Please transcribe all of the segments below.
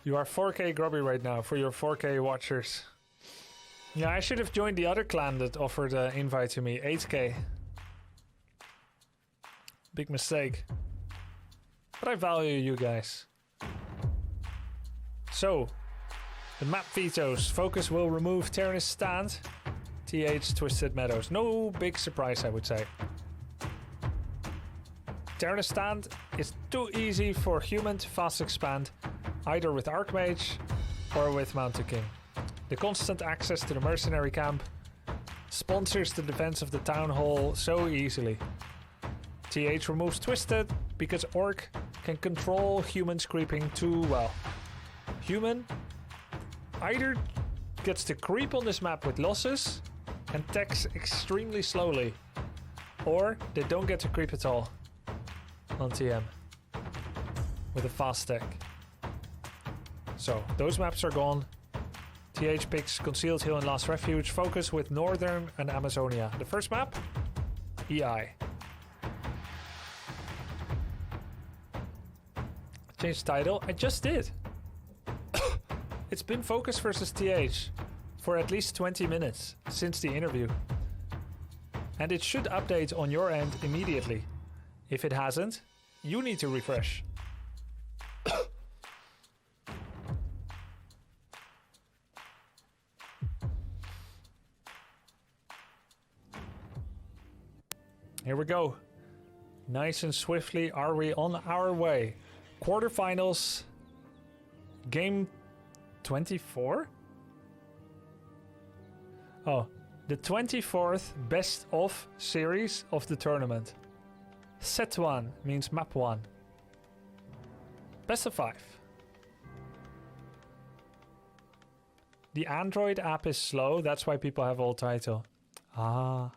You are 4K Grubby right now for your 4K watchers. Yeah, I should have joined the other clan that offered an invite to me. 8K. Big mistake. But I value you guys. So, the map vetoes. Focus will remove Terran's stand. TH Twisted Meadows. No big surprise, I would say. Terran's stand is too easy for human to fast expand, either with Archmage or with Mountain King. The constant access to the mercenary camp sponsors the defense of the town hall so easily. TH removes Twisted because Orc can control humans creeping too well. Human either gets to creep on this map with losses and techs extremely slowly, or they don't get to creep at all on TM with a fast tech. So those maps are gone. TH picks Concealed Hill and Last Refuge. Focus with Northern and Amazonia. The first map, EI. Change title. I just did. It's been Focus versus TH for at least 20 minutes since the interview. And it should update on your end immediately. If it hasn't, you need to refresh. Here we go. Nice and swiftly are we on our way. Quarterfinals. Game 24? Oh, the 24th best of series of the tournament. Set 1 means map 1. Best of 5. The Android app is slow, that's why people have old title. Ah.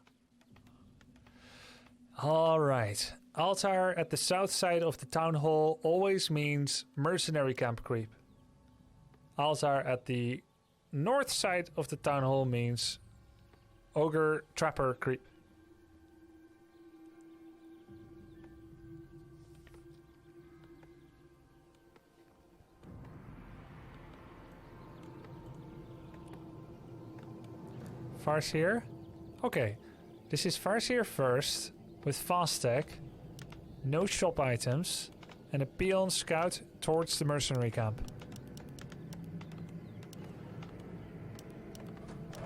Alright. Altar at the south side of the town hall always means mercenary camp creep. Altar at the north side of the town hall means ogre trapper creep. Farseer? Okay, this is Farseer first with fast tech, no shop items, and a peon scout towards the mercenary camp.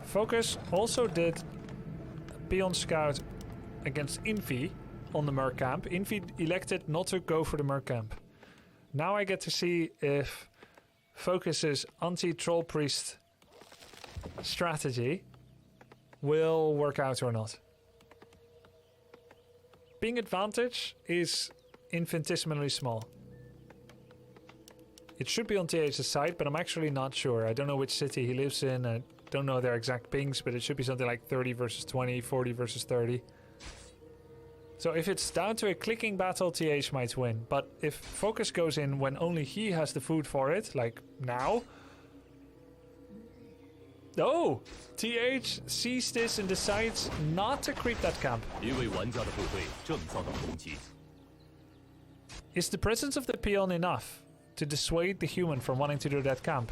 Focus also did a peon scout against Infi on the merc camp. Infi elected not to go for the merc camp. Now I get to see if Focus's anti-troll priest strategy will work out or not. Ping advantage is infinitesimally small. It should be on TH's side, but I'm actually not sure. I don't know which city he lives in. I don't know their exact pings, but it should be something like 30 versus 20, 40 versus 30. So if it's down to a clicking battle, TH might win. But if Focus goes in when only he has the food for it, like now... Oh! TH sees this and decides not to creep that camp. Is the presence of the peon enough to dissuade the human from wanting to do that camp?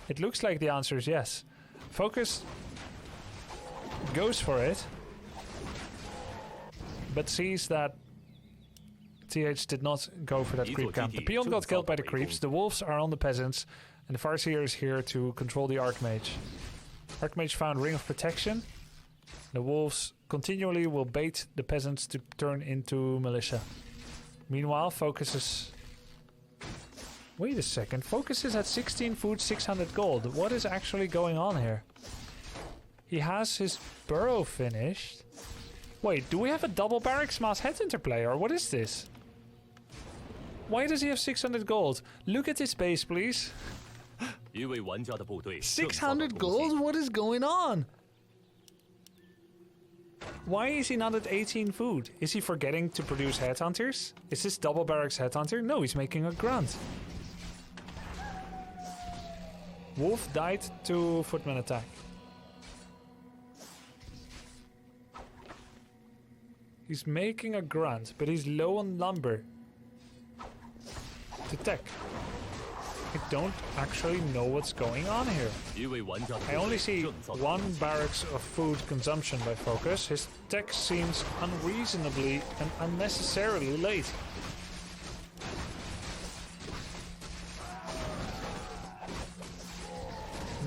It looks like the answer is yes. Focus goes for it, but sees that TH did not go for that creep camp. The peon got killed by the creeps, the wolves are on the peasants, and the Farseer is here to control the Archmage. Archmage found Ring of Protection. The wolves continually will bait the peasants to turn into militia. Meanwhile, Focus is... Wait a second. Focus is at 16 food, 600 gold. What is actually going on here? He has his burrow finished. Wait, do we have a double barracks mass headhunter player, or what is this? Why does he have 600 gold? Look at his base, please. 600 gold? What is going on? Why is he not at 18 food? Is he forgetting to produce headhunters? Is this double barracks headhunter? No, he's making a grunt. Wolf died to footman attack. He's making a grunt, but he's low on lumber. To tech. I don't actually know what's going on here. I only see one barracks of food consumption by Focus. His tech seems unreasonably and unnecessarily late.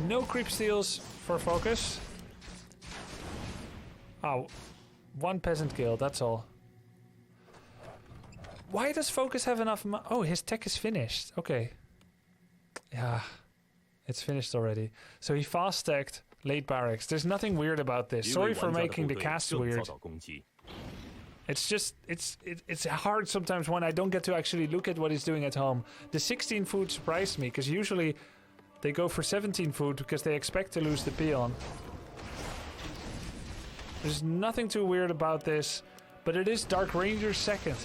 No creep steals for Focus. Oh, one peasant guild, that's all. Why does Focus have enough oh, his tech is finished. Okay. Yeah, it's finished already. So he fast-stacked late barracks. There's nothing weird about this. Sorry for making the cast weird. It's just, it's hard sometimes when I don't get to actually look at what he's doing at home. The 16 food surprised me, because usually they go for 17 food because they expect to lose the peon. There's nothing too weird about this, but it is Dark Ranger's second.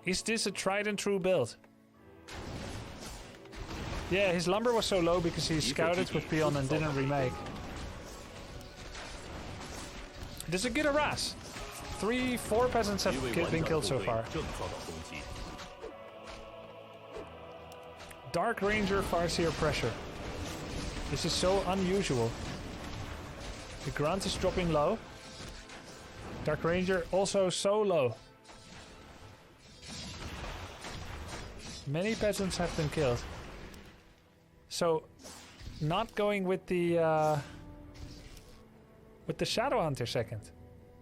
Is this a tried and true build? Yeah, his lumber was so low because he scouted with peon and didn't remake. This is a good harass. 4 peasants have been killed so far. Dark Ranger Farseer pressure. This is so unusual. The grunt is dropping low. Dark Ranger also so low. Many peasants have been killed. So, not going with the Shadowhunter second.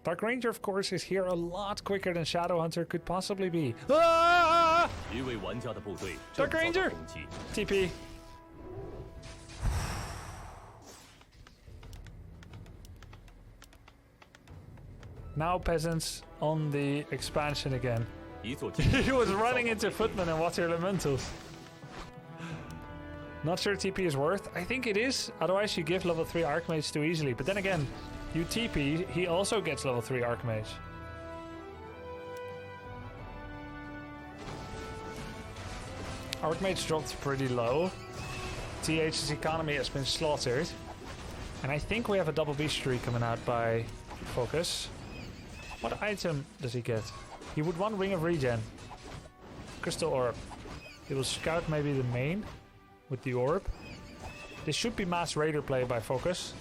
Dark Ranger, of course, is here a lot quicker than Shadowhunter could possibly be. Ah! Dark Ranger! TP. Now peasants on the expansion again. He was running into footmen and water elementals. Not sure TP is worth. I think it is. Otherwise you give level 3 Archmage too easily. But then again, you TP, he also gets level 3 Archmage. Archmage dropped pretty low. TH's economy has been slaughtered. And I think we have a double beast tree coming out by Focus. What item does he get? He would want Ring of Regen. Crystal Orb. He will scout maybe the main with the orb. This should be mass raider play by Focus.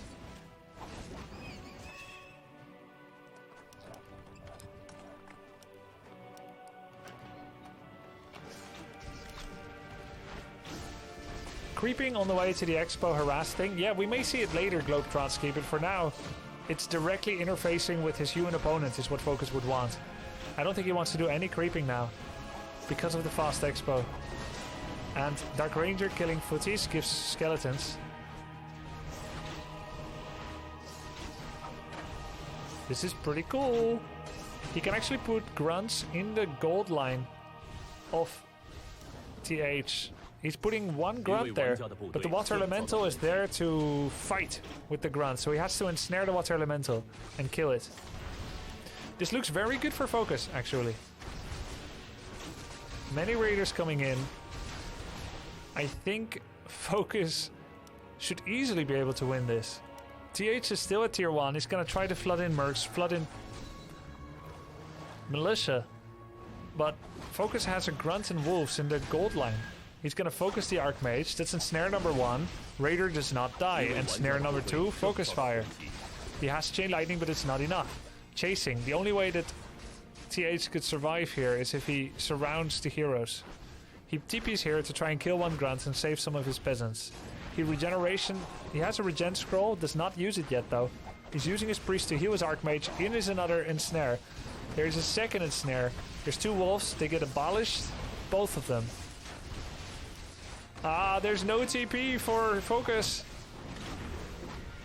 Creeping on the way to the expo harass thing. Yeah, we may see it later, Globetrotsky, but for now, it's directly interfacing with his human opponent is what Focus would want. I don't think he wants to do any creeping now because of the fast expo. And Dark Ranger killing footies gives skeletons. This is pretty cool. He can actually put grunts in the gold line of TH. He's putting one grunt there, but the water elemental is there to fight with the grunt, so he has to ensnare the water elemental and kill it. This looks very good for Focus, actually. Many raiders coming in. I think Focus should easily be able to win this. TH is still at tier 1. He's going to try to flood in mercs, flood in militia. But Focus has a grunt and wolves in the gold line. He's going to focus the Archmage. That's ensnare number 1. Raider does not die. And snare number 2, focus fire. He has chain lightning, but it's not enough. Chasing. The only way that TH could survive here is if he surrounds the heroes. He TP's here to try and kill one grunt and save some of his peasants. He has a regen scroll, does not use it yet though. He's using his priest to heal his Archmage. In is another ensnare. There's a second ensnare. There's 2 wolves, they get abolished, both of them. Ah, there's no TP for Focus.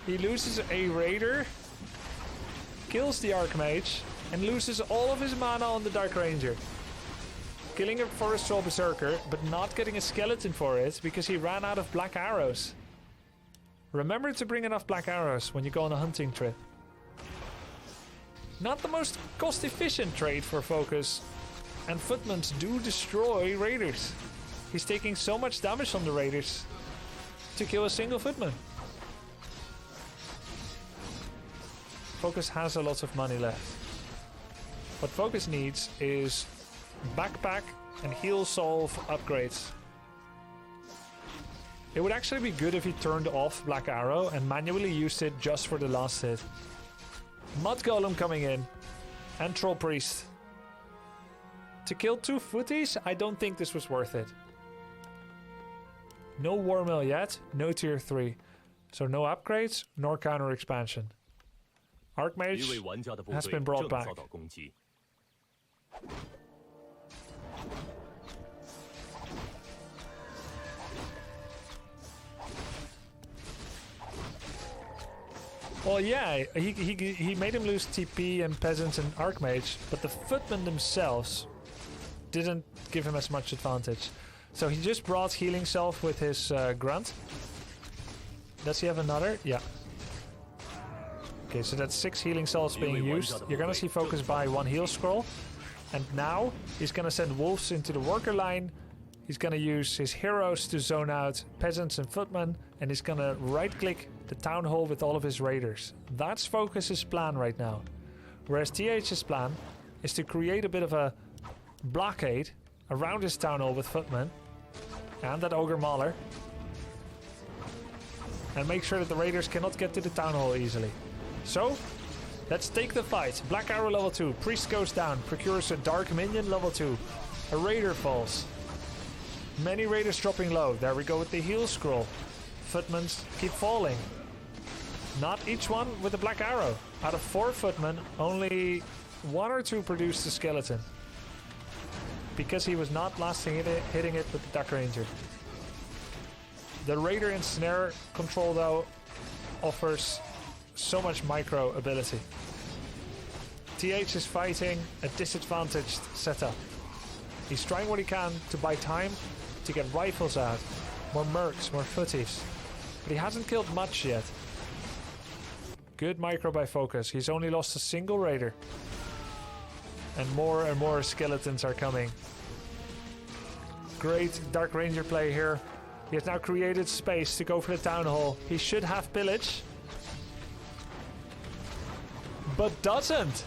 He loses a raider, kills the Archmage, and loses all of his mana on the Dark Ranger. Killing a Forest Troll Berserker, but not getting a skeleton for it because he ran out of black arrows. Remember to bring enough black arrows when you go on a hunting trip. Not the most cost-efficient trade for Focus, and footmen do destroy raiders. He's taking so much damage from the raiders to kill a single footman. Focus has a lot of money left. What Focus needs is backpack and heal solve upgrades. It would actually be good if he turned off Black Arrow and manually used it just for the last hit. Mud Golem coming in. And Troll Priest. To kill 2 footies, I don't think this was worth it. No War Mill yet, no tier 3. So no upgrades, nor counter expansion. Archmage has been brought back. Well, yeah, he made him lose TP and Peasants and Archmage, but the Footmen themselves didn't give him as much advantage. So he just brought Healing Self with his Grunt. Does he have another? Yeah. Okay, so that's 6 Healing Cells being used. You're gonna see Focus buy 1 Heal Scroll. And now he's gonna send Wolves into the Worker line. He's gonna use his heroes to zone out Peasants and Footmen. And he's gonna right-click the Town Hall with all of his Raiders. That's Focus's plan right now. Whereas TH's plan is to create a bit of a blockade around his Town Hall with Footmen. And that Ogre Mauler. And make sure that the Raiders cannot get to the Town Hall easily. So, let's take the fight. Black Arrow level 2. Priest goes down. Procures a Dark Minion level 2. A Raider falls. Many Raiders dropping low. There we go with the Heal Scroll. Footmans keep falling. Not each one with a Black Arrow. Out of 4 Footmen, only 1 or 2 produced a Skeleton. Because he was not hitting it with the Dark Ranger. The Raider and Snare control, though, offers so much micro ability. TH is fighting a disadvantaged setup. He's trying what he can to buy time to get rifles out. More mercs, more footies. But he hasn't killed much yet. Good micro by Focus. He's only lost a single Raider. And more skeletons are coming. Great Dark Ranger play here. He has now created space to go for the Town Hall. He should have pillage. But doesn't.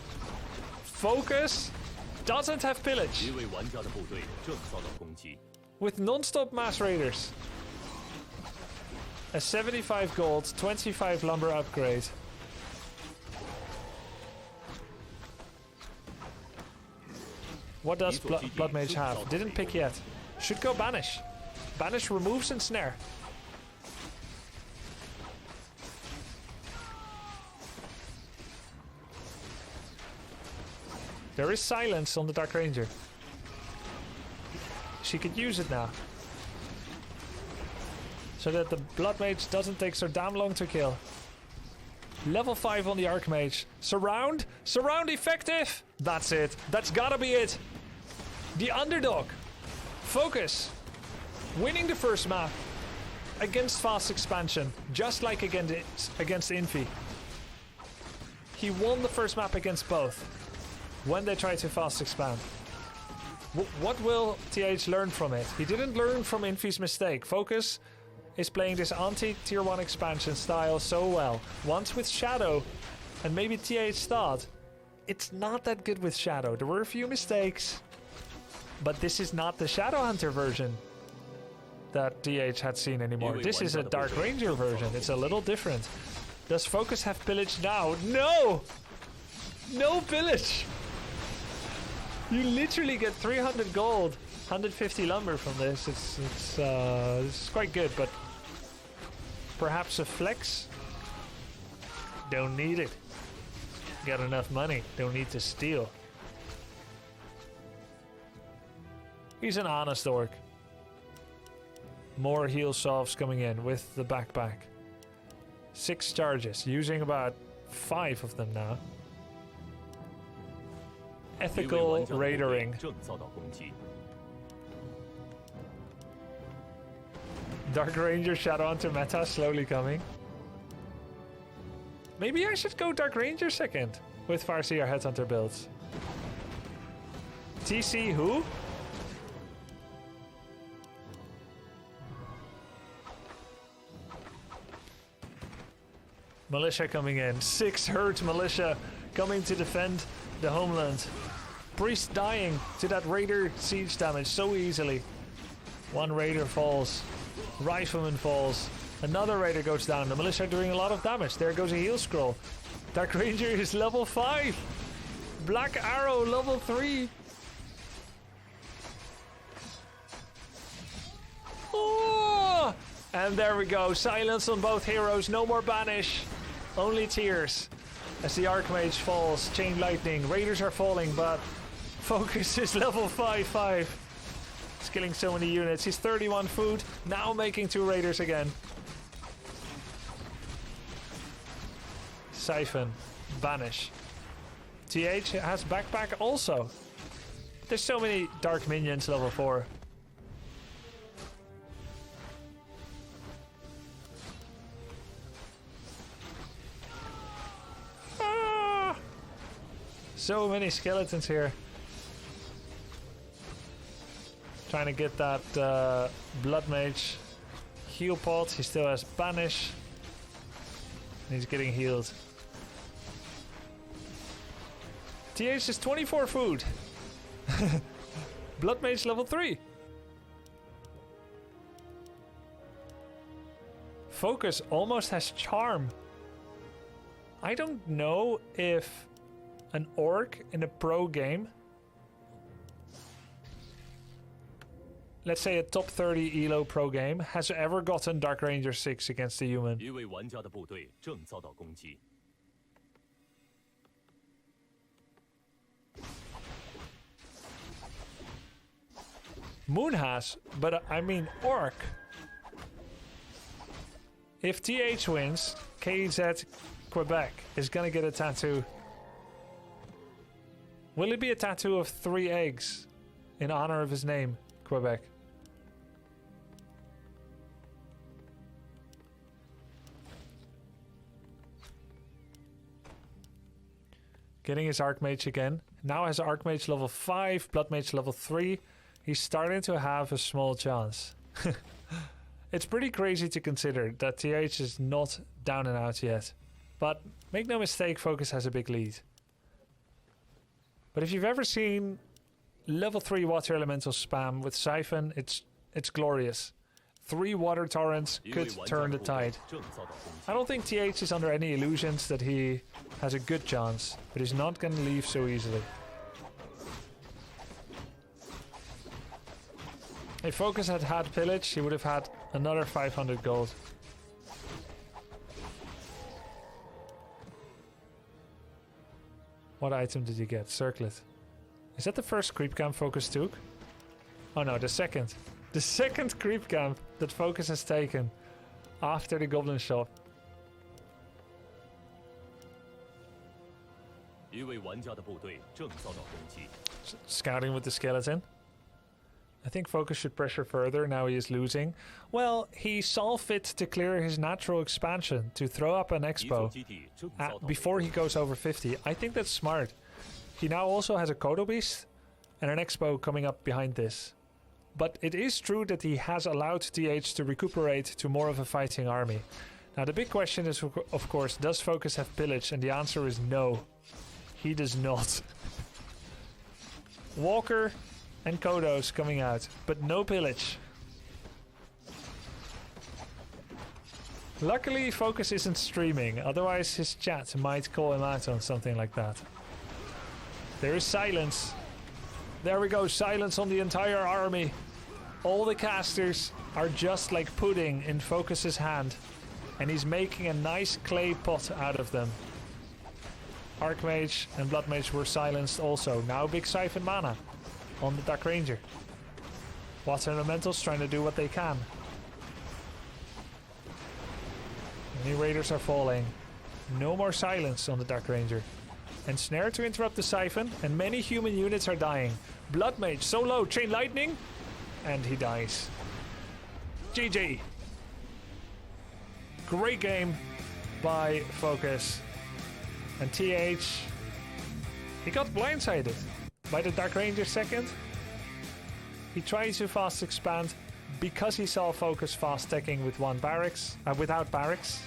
Focus doesn't have pillage. With non-stop mass raiders. A 75 gold, 25 lumber upgrade. What does Blood Mage have? Didn't pick yet. Should go Banish. Banish removes and Snare. There is silence on the Dark Ranger. She could use it now. So that the Blood Mage doesn't take so damn long to kill. Level 5 on the Archmage. Surround! Surround effective! That's it. That's gotta be it. The underdog. Focus. Winning the first map against fast expansion, just like against Infi. He won the first map against both when they tried to fast expand. What will TH learn from it? He didn't learn from Infi's mistake. Focus is playing this anti-tier 1 expansion style so well. Once with Shadow, and maybe TH thought, it's not that good with Shadow. There were a few mistakes, but this is not the Shadowhunter version that TH had seen anymore. This is a Dark Ranger version. It's a little different. Does Focus have pillage now? No! No pillage! You literally get 300 gold, 150 lumber from this. It's quite good, but perhaps a flex? Don't need it. Got enough money. Don't need to steal. He's an honest orc. More heal solves coming in with the backpack. 6 charges, using about 5 of them now. Ethical raidering. Dark Ranger Shadowhunter meta slowly coming. Maybe I should go Dark Ranger second with Farseer Headhunter builds. TC who? Militia coming in. 6 hurt militia coming to defend the homeland. Priest dying to that Raider siege damage so easily. One Raider falls. Rifleman falls. Another Raider goes down. The Militia are doing a lot of damage. There goes a heal scroll. Dark Ranger is level 5. Black Arrow level 3. Oh! And there we go. Silence on both heroes. No more banish. Only tears. As the Archmage falls. Chain lightning. Raiders are falling, but Focus is level 5-5. He's killing so many units. He's 31 food. Now making 2 Raiders again. Siphon. Banish. TH has backpack also. There's so many dark minions level 4. Ah! So many skeletons here. Trying to get that Blood Mage heal pot. He still has banish. And he's getting healed. TH is 24 food. Blood Mage level 3. Focus almost has charm. I don't know if an orc in a pro game, let's say a top 30 elo pro game, has ever gotten Dark Ranger 6 against a human. Moon has, but I mean orc. If TH wins, KZ Quebec is gonna get a tattoo. Will it be a tattoo of 3 eggs in honor of his name, Quebec? Getting his Archmage again. Now has Archmage level 5, Blood Mage level 3. He's starting to have a small chance. It's pretty crazy to consider that TH is not down and out yet. But make no mistake, Focus has a big lead. But if you've ever seen level 3 water elemental spam with Siphon, it's glorious. 3 water torrents could turn the tide. I don't think TH is under any illusions that he has a good chance, but he's not going to leave so easily. If Focus had had Pillage, he would have had another 500 gold. What item did you get? Circlet. Is that the first creep camp Focus took? Oh no, the second. The second creep camp that Focus has taken after the Goblin Shop. Scouting with the skeleton. I think Focus should pressure further, now he is losing. Well, he saw fit to clear his natural expansion, to throw up an expo before he goes over 50. I think that's smart. He now also has a Kodo Beast and an expo coming up behind this. But it is true that he has allowed TH to recuperate to more of a fighting army. Now the big question is, of course, does Focus have Pillage? And the answer is no. He does not. Walker and Kodos coming out, but no Pillage. Luckily, Focus isn't streaming, otherwise his chat might call him out on something like that. There is silence. There we go, silence on the entire army. All the casters are just like pudding in Focus's hand, and he's making a nice clay pot out of them. Archmage and Blood Mage were silenced also. Now big Siphon mana on the Dark Ranger. Water Elementals trying to do what they can. Many Raiders are falling. No more silence on the Dark Ranger. And Snare to interrupt the Siphon, and many human units are dying. Blood Mage so low, Chain Lightning, and he dies. GG. Great game by Focus. And TH, he got blindsided by the Dark Ranger second. He tried to fast expand because he saw Focus fast teching with one barracks, without barracks.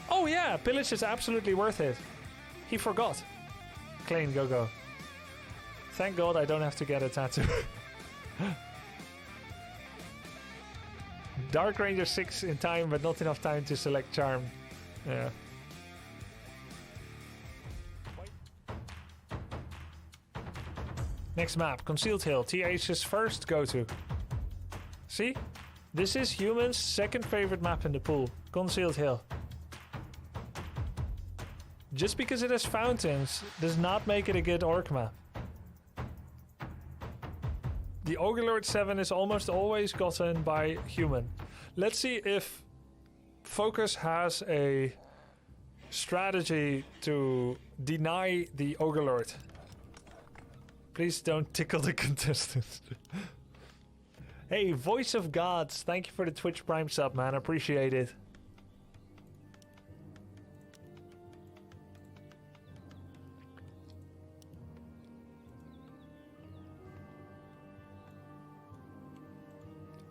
Oh yeah, Pillage is absolutely worth it. He forgot. Klein, go. Thank God I don't have to get a tattoo. Dark Ranger 6 in time, but not enough time to select charm. Yeah. Next map, Concealed Hill. TH's first go-to. See? This is humans' second favorite map in the pool. Concealed Hill. Just because it has fountains does not make it a good orc map. The Ogre 7 is almost always gotten by human. Let's see if Focus has a strategy to deny the Ogre Lord. Please don't tickle the contestants. Hey, Voice of Gods, thank you for the Twitch Prime sub, man. Appreciate it.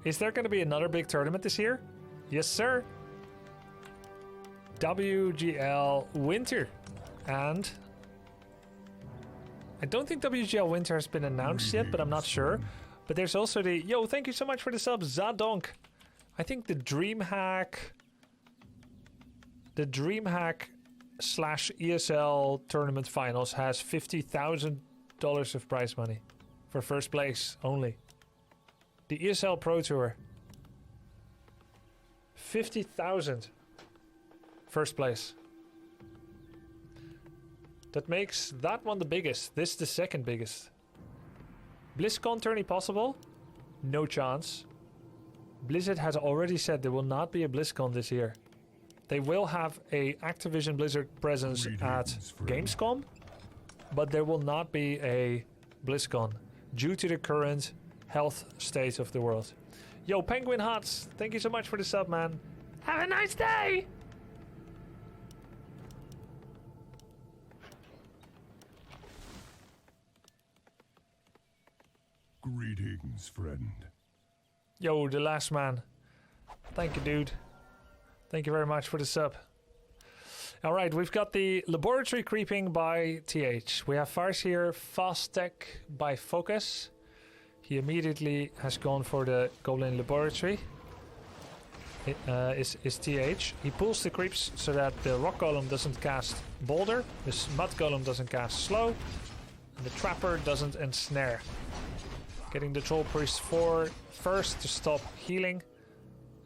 Is there going to be another big tournament this year? Yes, sir. WGL Winter. And I don't think WGL Winter has been announced yet, but I'm not sure. But there's also the... Yo, thank you so much for the sub, Zadonk. I think the DreamHack... The DreamHack / ESL tournament finals has $50,000 of prize money. For first place only. The ESL Pro Tour. 50,000. First place. That makes that one the biggest. This the second biggest. BlizzCon tourney possible? No chance. Blizzard has already said there will not be a BlizzCon this year. They will have a Activision Blizzard presence at Gamescom, but there will not be a BlizzCon due to the current health state of the world. Yo, Penguin Huts, thank you so much for the sub, man. Have a nice day! Greetings, friend. Yo, the last man. Thank you, dude. Thank you very much for the sub. Alright, we've got the laboratory creeping by TH. We have Fars here, fast tech by Focus. He immediately has gone for the Goblin Laboratory. Is TH. He pulls the creeps so that the Rock Golem doesn't cast Boulder, the Mud Golem doesn't cast Slow, and the Trapper doesn't ensnare. Getting the Troll Priest first to stop healing.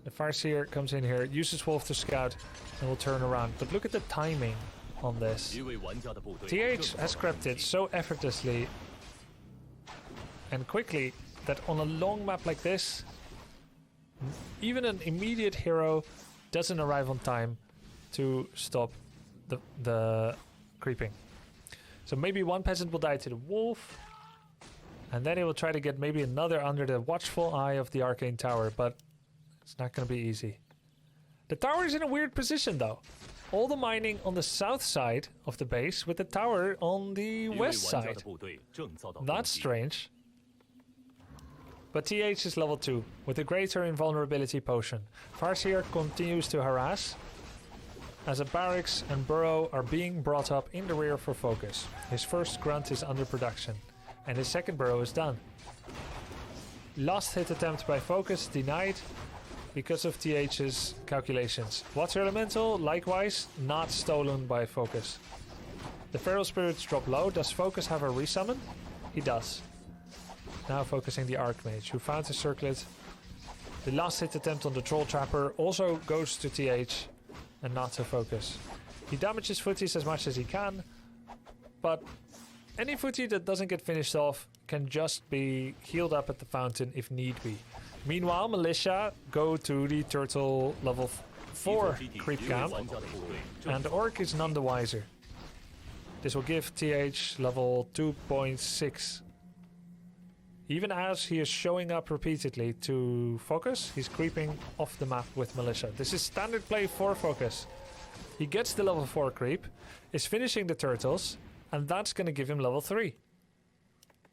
The Farseer comes in here, uses Wolf to scout, and will turn around. But look at the timing on this. TH has crept it so effortlessly and quickly that on a long map like this, even an immediate hero doesn't arrive on time to stop the creeping. So maybe one peasant will die to the wolf, and then he will try to get maybe another under the watchful eye of the Arcane Tower, but it's not going to be easy. The tower is in a weird position though. All the mining on the south side of the base with the tower on the west side. That's strange. But TH is level 2 with a greater invulnerability potion. Farseer continues to harass as a barracks and burrow are being brought up in the rear for Focus. His first grunt is under production and his second burrow is done. Last hit attempt by Focus denied because of TH's calculations. Water Elemental, likewise, not stolen by Focus. The Feral Spirits drop low. Does Focus have a resummon? He does. Now focusing the Archmage, who found the circlet. The last hit attempt on the Troll Trapper also goes to TH and not to Focus. He damages footies as much as he can, but any footy that doesn't get finished off can just be healed up at the fountain if need be. Meanwhile, Militia go to the Turtle level 4 creep camp, and Orc is none the wiser. This will give TH level 2.6. Even as he is showing up repeatedly to Focus, he's creeping off the map with Militia. This is standard play for Focus. He gets the level 4 creep, is finishing the turtles, and that's going to give him level 3.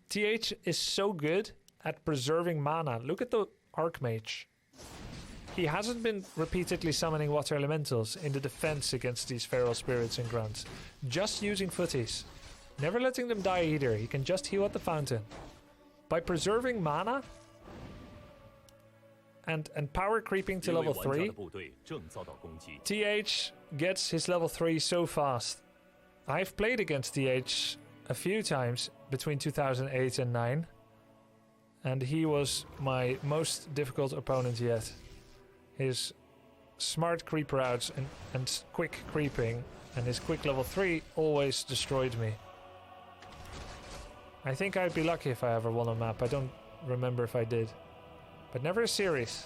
TH is so good at preserving mana. Look at the Archmage. he hasn't been repeatedly summoning water elementals in the defense against these feral spirits and grunts. Just using footies. Never letting them die either. He can just heal at the fountain. By preserving mana and power creeping to level 3, TH gets his level 3 so fast. I've played against TH a few times between 2008 and 9, and he was my most difficult opponent yet. His smart creep routes and quick creeping and his quick level 3 always destroyed me. I think I'd be lucky if I ever won a map. I don't remember if I did. But never a series.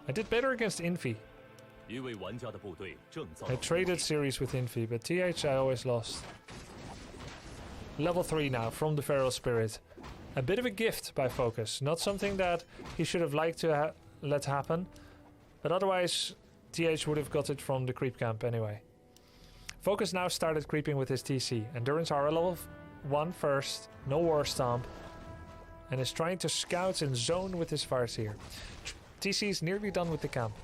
I did better against Infi. I traded series with Infi, but TH I always lost. Level 3 now, from the Feral Spirit. A bit of a gift by Focus. Not something that he should have liked to let happen. But otherwise, TH would have got it from the creep camp anyway. Focus now started creeping with his TC. Endurance Aura level 1 first. No War Stomp. And is trying to scout and zone with his Farseer. TC is nearly done with the camp.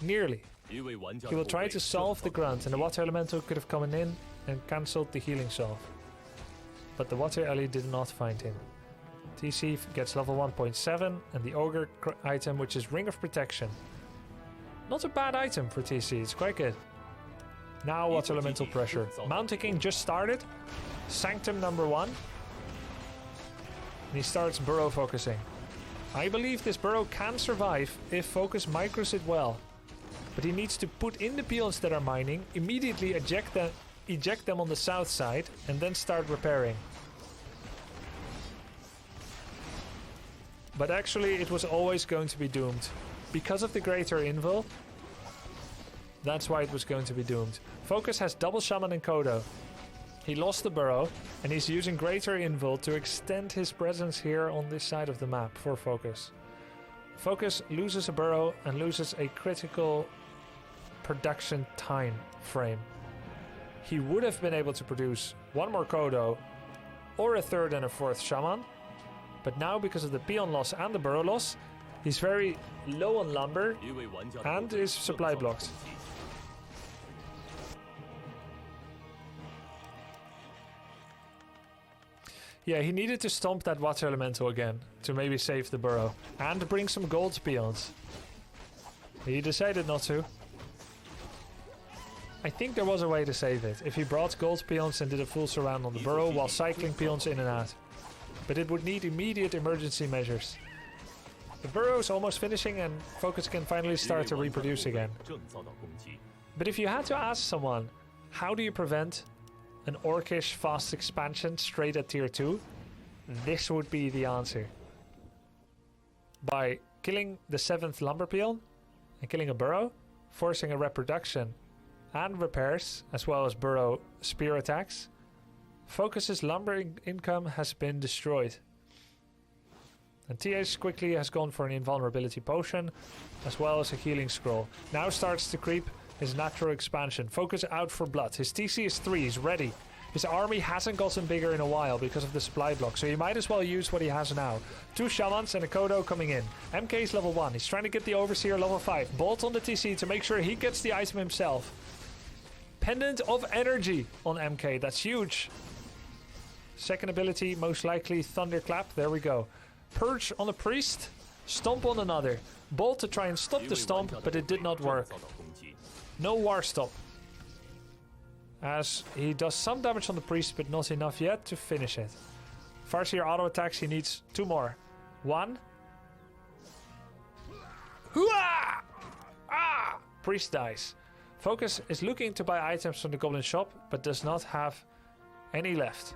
Nearly. He will try to solve the grunt, and the water elemental could have come in and cancelled the healing solve. But the water ele did not find him. TC gets level 1.7 and the ogre item, which is Ring of Protection. Not a bad item for TC, it's quite good. Now water elemental pressure. Mountain King just started. Sanctum number 1. And he starts burrow focusing. I believe this burrow can survive if Focus micros it well. But he needs to put in the peons that are mining, immediately eject them on the south side, and then start repairing. But actually it was always going to be doomed. Because of the greater invul, that's why it was going to be doomed. Focus has double shaman and Kodo. He lost the burrow, and he's using greater invul to extend his presence here on this side of the map for Focus. Focus loses a burrow and loses a critical production time frame. He would have been able to produce one more Kodo or a third and a fourth shaman, but now because of the peon loss and the burrow loss, he's very low on lumber and is supply blocked. Yeah, he needed to stomp that water elemental again to maybe save the burrow and bring some gold peons. He decided not to. I think there was a way to save it, if he brought gold peons and did a full surround on the burrow while cycling peons in and out. But it would need immediate emergency measures. The burrow is almost finishing and Focus can finally start to reproduce again. But if you had to ask someone, how do you prevent an orcish fast expansion straight at tier 2? This would be the answer. By killing the 7th lumber peon and killing a burrow, forcing a reproduction and repairs, as well as burrow spear attacks, Focus's lumber income has been destroyed. And TH quickly has gone for an invulnerability potion, as well as a healing scroll. Now starts to creep his natural expansion. Focus out for blood. His TC is 3, he's ready. His army hasn't gotten bigger in a while because of the supply block, so he might as well use what he has now. 2 shamans and a Kodo coming in. MK is level 1, he's trying to get the Overseer level 5. Bolt on the TC to make sure he gets the item himself. Pendant of Energy on MK, that's huge. Second ability, most likely Thunderclap, there we go. Purge on a priest, Stomp on another. Bolt to try and stop the stomp, but it did not work. No war stop. As he does some damage on the priest, but not enough yet to finish it. Farseer auto attacks, he needs 2 more. 1. Hooah! Ah! Priest dies. Focus is looking to buy items from the goblin shop, but does not have any left.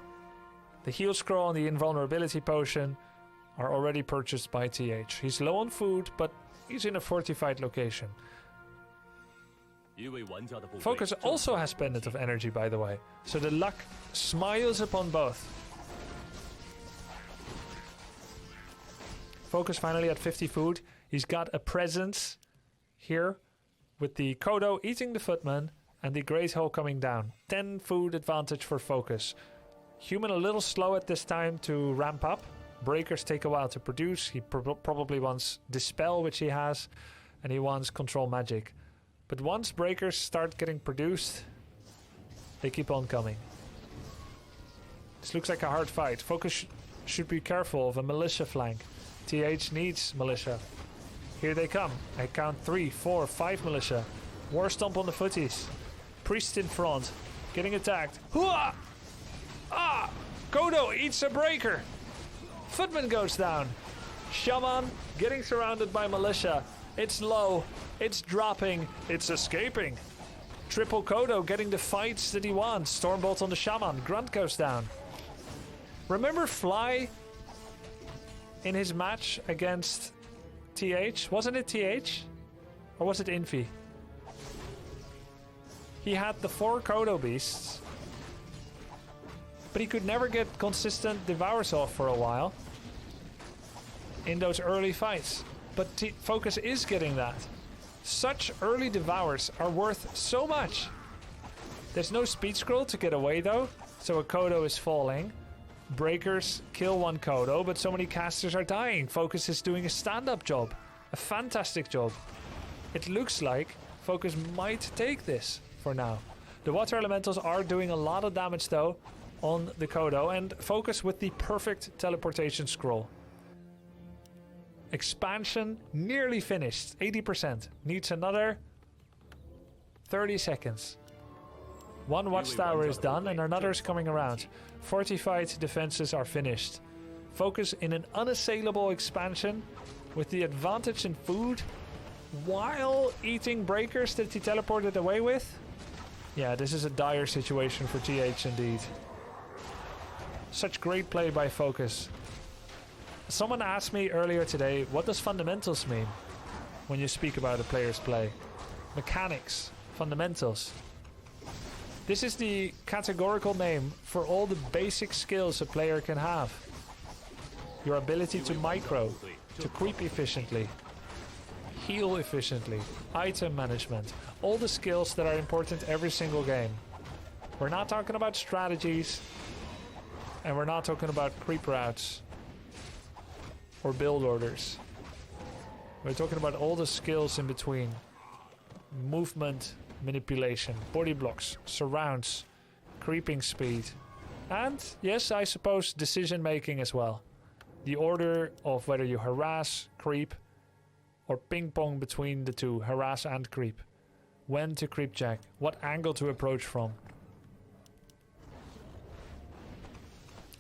The heal scroll and the invulnerability potion are already purchased by TH. He's low on food, but he's in a fortified location. Focus also has Pendant of Energy, by the way, so the luck smiles upon both. Focus finally at 50 food. He's got a presence here with the Kodo eating the footman and the Great Hole coming down. 10 food advantage for Focus. Human a little slow at this time to ramp up, Breakers take a while to produce. He probably wants Dispel, which he has, and he wants Control Magic. But once breakers start getting produced, they keep on coming. This looks like a hard fight. Focus should be careful of a militia flank. TH needs militia. Here they come. I count 3, 4, 5 militia. War Stomp on the footies. Priest in front. Getting attacked. Hooah! Ah! Kodo eats a breaker. Footman goes down. Shaman getting surrounded by militia. It's low. It's dropping. It's escaping. Triple Kodo getting the fights that he wants. Stormbolt on the Shaman. Grunt goes down. Remember Fly in his match against TH? Wasn't it TH? Or was it Infi? He had the 4 Kodo beasts, but he could never get consistent devours off for a while in those early fights. But Focus is getting that. Such early devours are worth so much. There's no speed scroll to get away though, so a Kodo is falling. Breakers kill 1 Kodo, but so many casters are dying. Focus is doing a stand-up job. A fantastic job. It looks like Focus might take this for now. The water elementals are doing a lot of damage though on the Kodo, and Focus with the perfect teleportation scroll. Expansion nearly finished. 80%. Needs another 30 seconds. 1 watchtower is done and another is coming around. Fortified defenses are finished. Focus in an unassailable expansion with the advantage in food while eating breakers that he teleported away with. Yeah, this is a dire situation for TH indeed. Such great play by Focus. Someone asked me earlier today, what does fundamentals mean when you speak about a player's play? Mechanics, fundamentals. This is the categorical name for all the basic skills a player can have. Your ability to micro, to creep efficiently, heal efficiently, item management, all the skills that are important every single game. We're not talking about strategies, and we're not talking about creep routes or build orders. We're talking about all the skills in between. Movement, manipulation, body blocks, surrounds, creeping speed, and yes, I suppose decision making as well. The order of whether you harass, creep, or ping pong between the two, harass and creep. When to creep jack, what angle to approach from.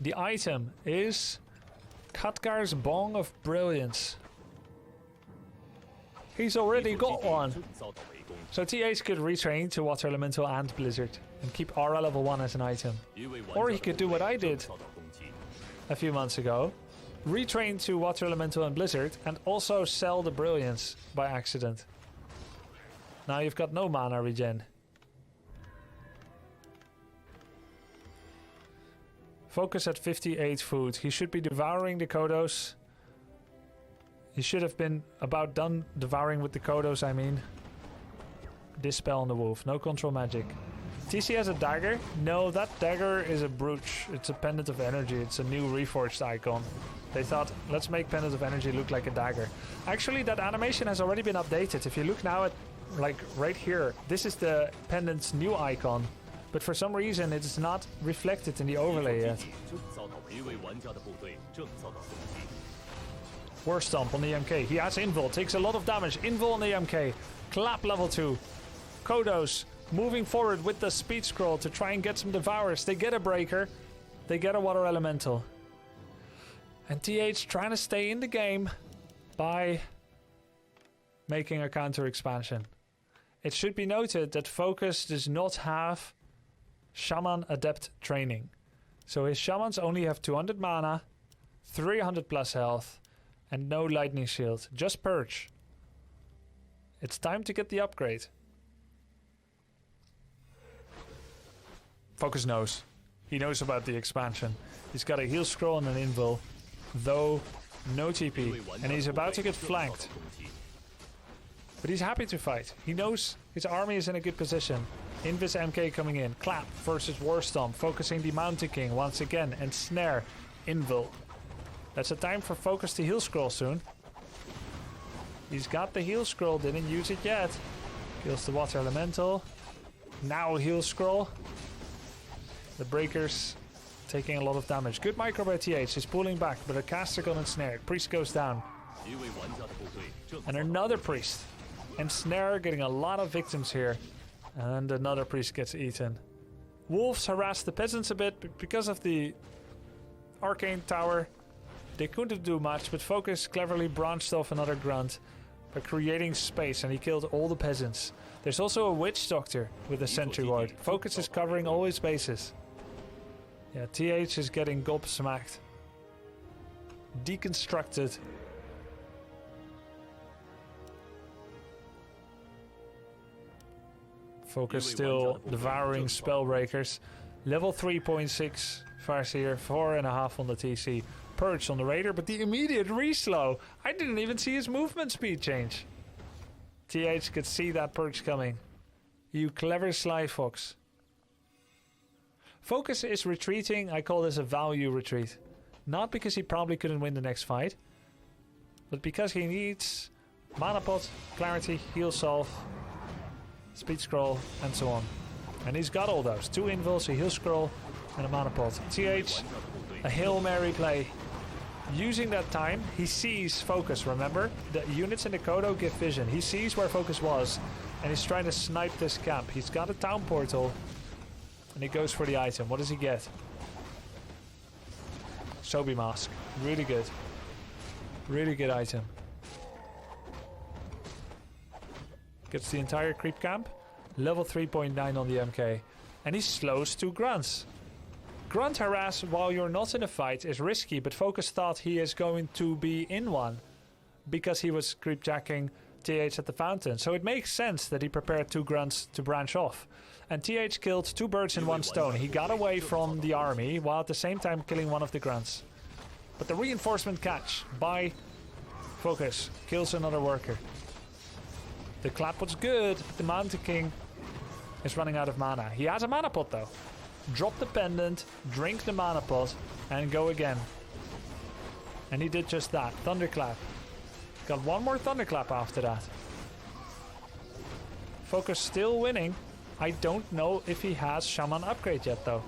The item is Khadgar's Bong of Brilliance. He's already got one. So TH could retrain to Water Elemental and Blizzard and keep Aura level 1 as an item. Or he could do what I did a few months ago. Retrain to Water Elemental and Blizzard and also sell the Brilliance by accident. Now you've got no mana regen. Focus at 58 food. He should be devouring the Kodos. He should have been about done devouring with the Kodos, I mean. Dispel on the wolf. No control magic. TC has a dagger? No, that dagger is a brooch. It's a pendant of energy. It's a new Reforged icon. They thought, let's make pendant of energy look like a dagger. Actually, that animation has already been updated. If you look now at, like, right here, this is the pendant's new icon. But for some reason, it is not reflected in the overlay yet. War Stomp on the EMK. He has Invul. Takes a lot of damage. Invul on the EMK. Clap level 2. Kodos moving forward with the speed scroll to try and get some devours. They get a breaker. They get a water elemental. And TH trying to stay in the game by making a counter expansion. It should be noted that Focus does not have Shaman Adept training. So his Shamans only have 200 mana, 300 plus health, and no lightning shield. Just Purge. It's time to get the upgrade. Focus knows. He knows about the expansion. He's got a heal scroll and an invul, though no TP, and he's about to get flanked. But he's happy to fight. He knows his army is in a good position. Invis MK coming in. Clap versus War Stomp, focusing the Mountain King once again, and Snare, Invul. That's a time for Focus to heal scroll soon. He's got the heal scroll, didn't use it yet. Kills the water elemental. Now heal scroll. The breakers taking a lot of damage. Good micro by TH. He's pulling back, but a caster got ensnared. Priest goes down. And another priest. Ensnare getting a lot of victims here. And another priest gets eaten. Wolves harass the peasants a bit, but because of the arcane tower, they couldn't do much, but Focus cleverly branched off another grunt by creating space, and he killed all the peasants. There's also a witch doctor with a sentry ward. Focus is covering all his bases. Yeah, TH is getting gobsmacked. Deconstructed. Focus still devouring spellbreakers. Level 3.6 Farseer, 4.5 on the TC. Purge on the Raider, but the immediate reslow. I didn't even see his movement speed change. TH could see that purge coming. You clever sly fox. Focus is retreating. I call this a value retreat. Not because he probably couldn't win the next fight, but because he needs mana pot, clarity, heal salve, speed scroll, and so on. And he's got all those. 2 invulns, a heal scroll, and a mana pot. TH, a Hail Mary play. Using that time, he sees Focus, remember? The units in the Kodo give vision. He sees where Focus was, and he's trying to snipe this camp. He's got a town portal, and he goes for the item. What does he get? Sobi Mask. Really good. Really good item. Gets the entire creep camp. Level 3.9 on the MK. And he slows 2 grunts. Grunt harass while you're not in a fight is risky, but Focus thought he is going to be in one because he was creepjacking TH at the fountain. So it makes sense that he prepared 2 grunts to branch off. And TH killed 2 birds in 1 stone. He got away from the army while at the same time killing one of the grunts. But the reinforcement catch by Focus kills another worker. The clap was good, but the Mountain King is running out of mana. He has a mana pot though. Drop the pendant, drink the mana pot, and go again. And he did just that. Thunderclap. Got 1 more Thunderclap after that. Focus still winning. I don't know if he has Shaman upgrade yet though.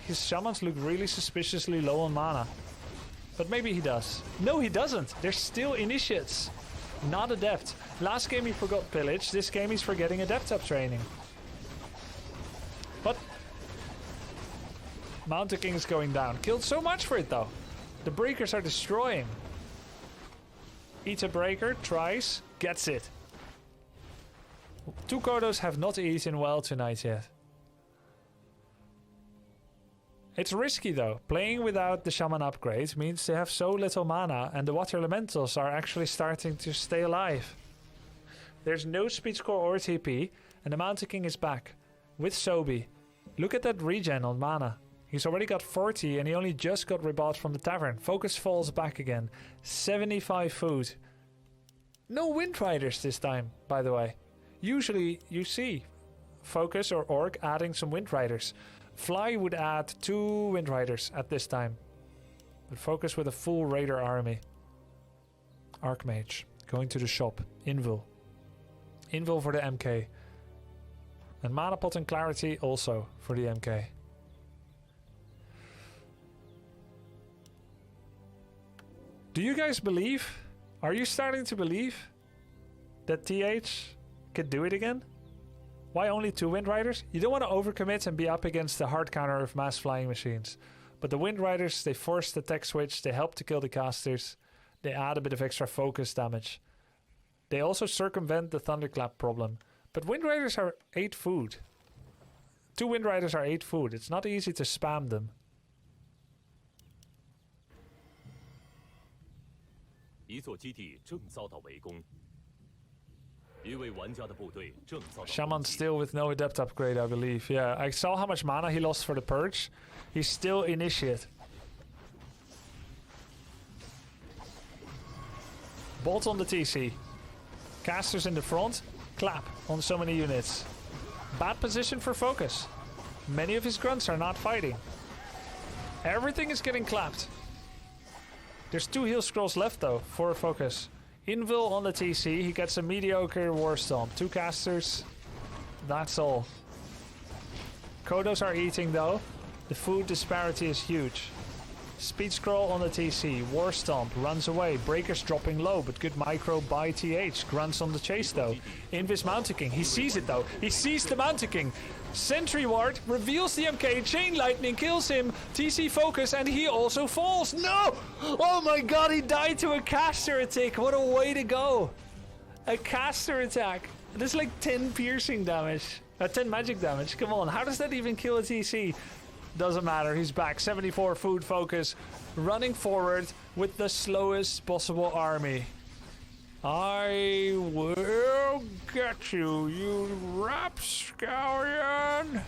His Shamans look really suspiciously low on mana. But maybe he does. No, he doesn't. They're still Initiates. Not Adept. Last game he forgot Pillage. This game he's forgetting Adept up training. But Mountain King is going down. Killed so much for it though. The breakers are destroying. Eats a breaker, tries, gets it. 2 Kodos have not eaten well tonight yet. It's risky though. Playing without the Shaman upgrade means they have so little mana and the Water Elementals are actually starting to stay alive. There's no speed score or TP and the Mountain King is back with Sobi. Look at that regen on mana. He's already got 40 and he only just got rebought from the tavern. Focus falls back again. 75 food. No Wind Riders this time, by the way. Usually you see Focus or Orc adding some Wind Riders. Fly would add 2 Wind Riders at this time. But Focus with a full Raider army. Archmage. Going to the shop. Invul. Invul for the MK. And Mana Pot and Clarity also for the MK. Do you guys believe? Are you starting to believe that TH could do it again? Why only 2 Wind Riders? You don't want to overcommit and be up against the hard counter of mass flying machines. But the Wind Riders, they force the tech switch, they help to kill the casters, they add a bit of extra focus damage. They also circumvent the Thunderclap problem. But Wind Riders are 8 food. 2 Wind Riders are 8 food. It's not easy to spam them. Shaman still with no Adept upgrade, I believe. Yeah, I saw how much mana he lost for the Purge. He's still Initiate. Bolt on the TC. Casters in the front. Clap on so many units. Bad position for Focus. Many of his grunts are not fighting. Everything is getting clapped. There's 2 heal scrolls left though for Focus. Invul on the TC, he gets a mediocre War Stomp. 2 casters, that's all. Kodos are eating though. The food disparity is huge. Speed scroll on the TC, War Stomp, runs away, Breakers dropping low, but good micro by TH. Grunts on the chase though. Invis Mountain King, he sees it though. He sees the Mountain King. Sentry Ward reveals the MK, Chain Lightning kills him, TC Focus, and he also falls. No! Oh my god, he died to a caster attack. What a way to go. A caster attack. That's like 10 piercing damage. 10 magic damage. Come on, how does that even kill a TC? Doesn't matter, he's back. 74 food Focus, running forward with the slowest possible army. I will get you, you rapscallion!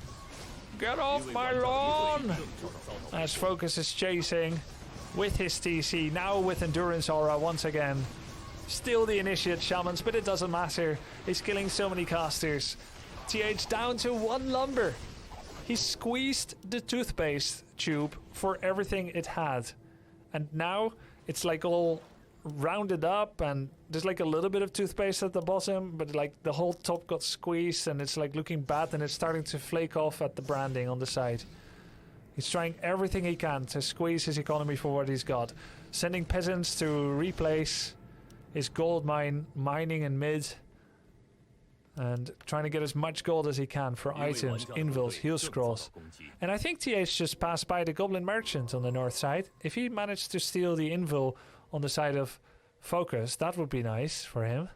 Get off my lawn! As Focus is chasing with his TC, now with Endurance Aura once again. Still the Initiate Shamans, but it doesn't matter. He's killing so many casters. TH down to 1 lumber. He squeezed the toothpaste tube for everything it had. And now it's like all rounded up and there's like a little bit of toothpaste at the bottom, but like the whole top got squeezed and it's like looking bad and it's starting to flake off at the branding on the side. He's trying everything he can to squeeze his economy for what he's got. Sending peasants to replace his gold mining in mid. And trying to get as much gold as he can for items, invils, heal scrolls. And I think TH just passed by the Goblin Merchant on the north side. If he managed to steal the invul on the side of Focus, that would be nice for him.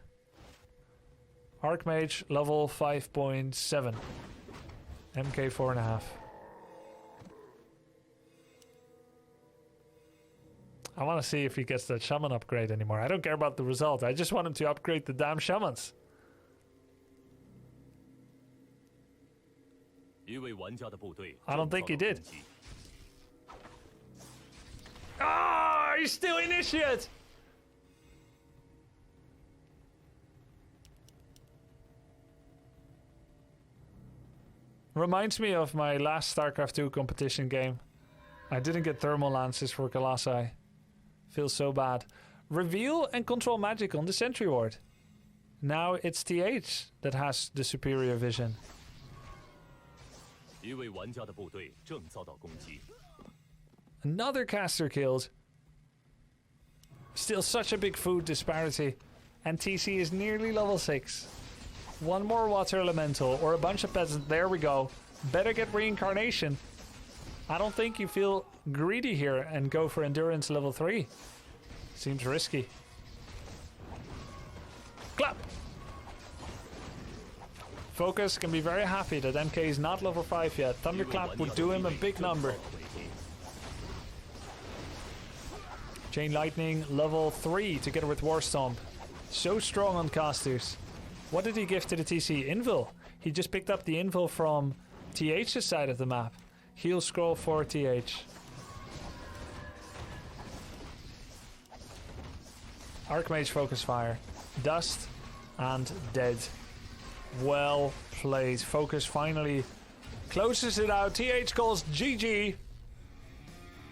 Archmage level 5.7. MK 4.5. I want to see if he gets that shaman upgrade anymore. I don't care about the result. I just want him to upgrade the damn shamans. I don't think he did. Ah, he's still Initiate! Reminds me of my last StarCraft 2 competition game. I didn't get thermal lances for Colossi. Feels so bad. Reveal and control magic on the Sentry Ward. Now it's TH that has the superior vision. Another caster killed. Still such a big food disparity. And TC is nearly level 6. One more water elemental or a bunch of peasants. There we go. Better get reincarnation. I don't think you feel greedy here and go for endurance level 3. Seems risky. Clap! Focus can be very happy that MK is not level 5 yet. Thunderclap would do him a big number. Chain Lightning level 3 together with War Stomp. So strong on casters. What did he give to the TC? Invul. He just picked up the Invul from TH's side of the map. Heal scroll for TH. Archmage Focus Fire. Dust and dead. Well played. Focus finally closes it out. TH calls GG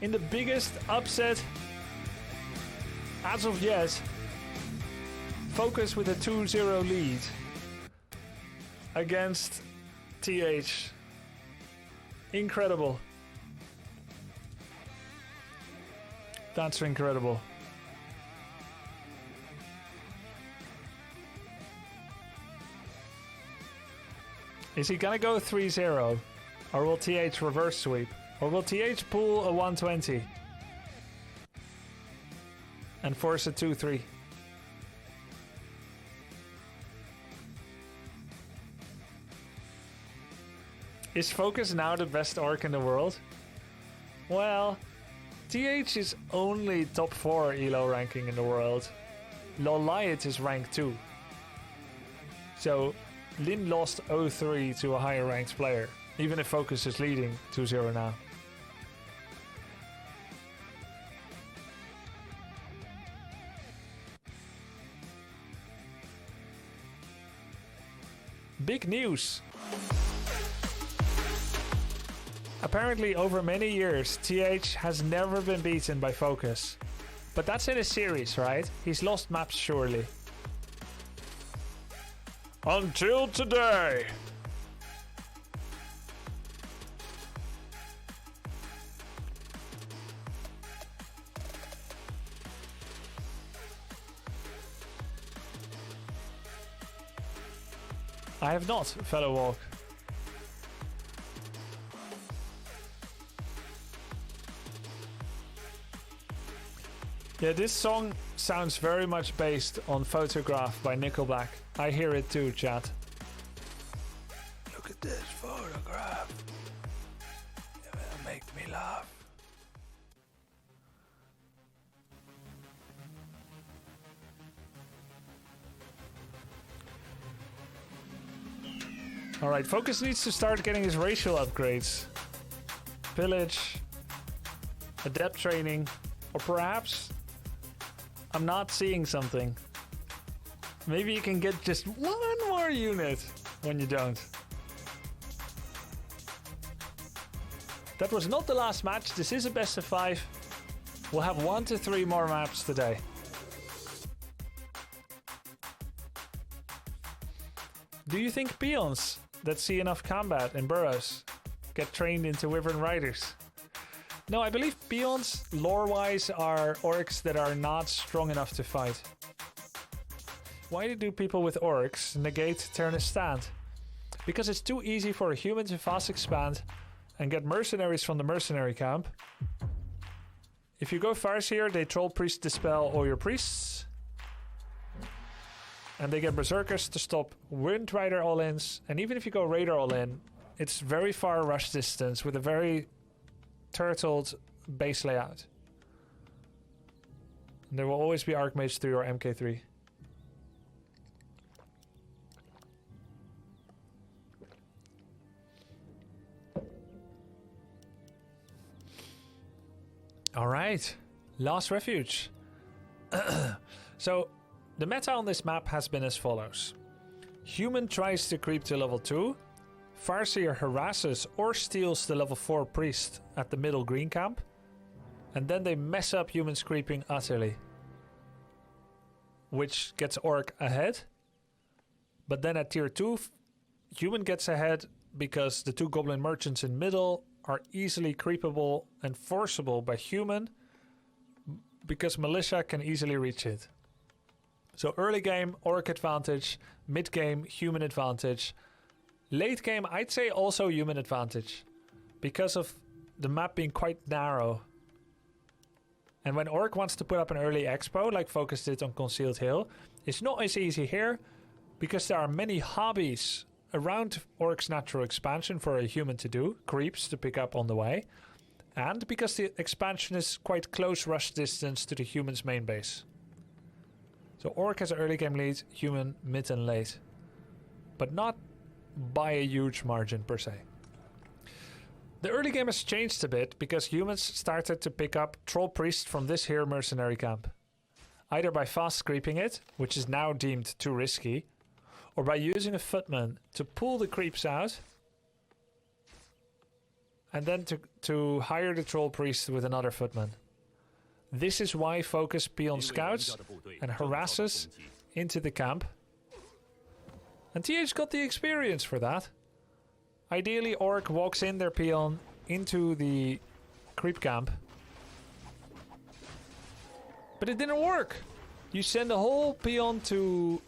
in the biggest upset as of yet. Focus with a 2-0 lead against TH. Incredible. That's incredible. Is he gonna go 3-0? Or will TH reverse sweep? Or will TH pull a 120? And force a 2-3? Is Focus now the best orc in the world? Well, TH is only top 4 ELO ranking in the world. Loliot is rank 2. So Lin lost 0-3 to a higher ranked player, even if Focus is leading 2-0 now. Big news! Apparently over many years, TH has never been beaten by Focus. But that's in a series, right? He's lost maps surely. Until today. I have not, fellow Walk. Yeah, this song sounds very much based on Photograph by Nickelback. I hear it too, chat. Look at this photograph. It will make me laugh. Alright, Focus needs to start getting his racial upgrades. Village, Adept training, or perhaps I'm not seeing something. Maybe you can get just one more unit when you don't. That was not the last match. This is a best of 5. We'll have 1 to 3 more maps today. Do you think peons that see enough combat in burrows get trained into Wyvern Riders? No, I believe peons, lore-wise, are orcs that are not strong enough to fight. Why do people with orcs negate turn a stand? Because it's too easy for a human to fast expand and get mercenaries from the mercenary camp. If you go Farseer, they troll priest dispel all your priests. And they get berserkers to stop Wind Rider all-ins. And even if you go Raider all-in, it's very far rush distance with a very turtled base layout. And there will always be Archmage 3 or MK3. Alright, Last Refuge. So, the meta on this map has been as follows. Human tries to creep to level 2. Farseer harasses or steals the level 4 priest at the middle green camp. And then they mess up humans creeping utterly. Which gets Orc ahead. But then at tier 2, human gets ahead because the 2 goblin merchants in middle are easily creepable and forceable by human. Because militia can easily reach it. So early game, Orc advantage. Mid game, human advantage. Late game, I'd say also human advantage. Because of the map being quite narrow. And when Orc wants to put up an early expo, like Focus did on Concealed Hill, it's not as easy here. Because there are many hobbies around Orc's natural expansion for a human to do. Creeps to pick up on the way. And because the expansion is quite close rush distance to the human's main base. So Orc has an early game lead, human mid and late. But not by a huge margin per se. The early game has changed a bit because humans started to pick up Troll Priest from this here mercenary camp. Either by fast creeping it, which is now deemed too risky, or by using a footman to pull the creeps out and then to hire the Troll Priest with another footman. This is why Focus peon scouts and harasses into the camp. And TH got the experience for that. Ideally, Orc walks in their peon into the creep camp. But it didn't work. You send a whole peon to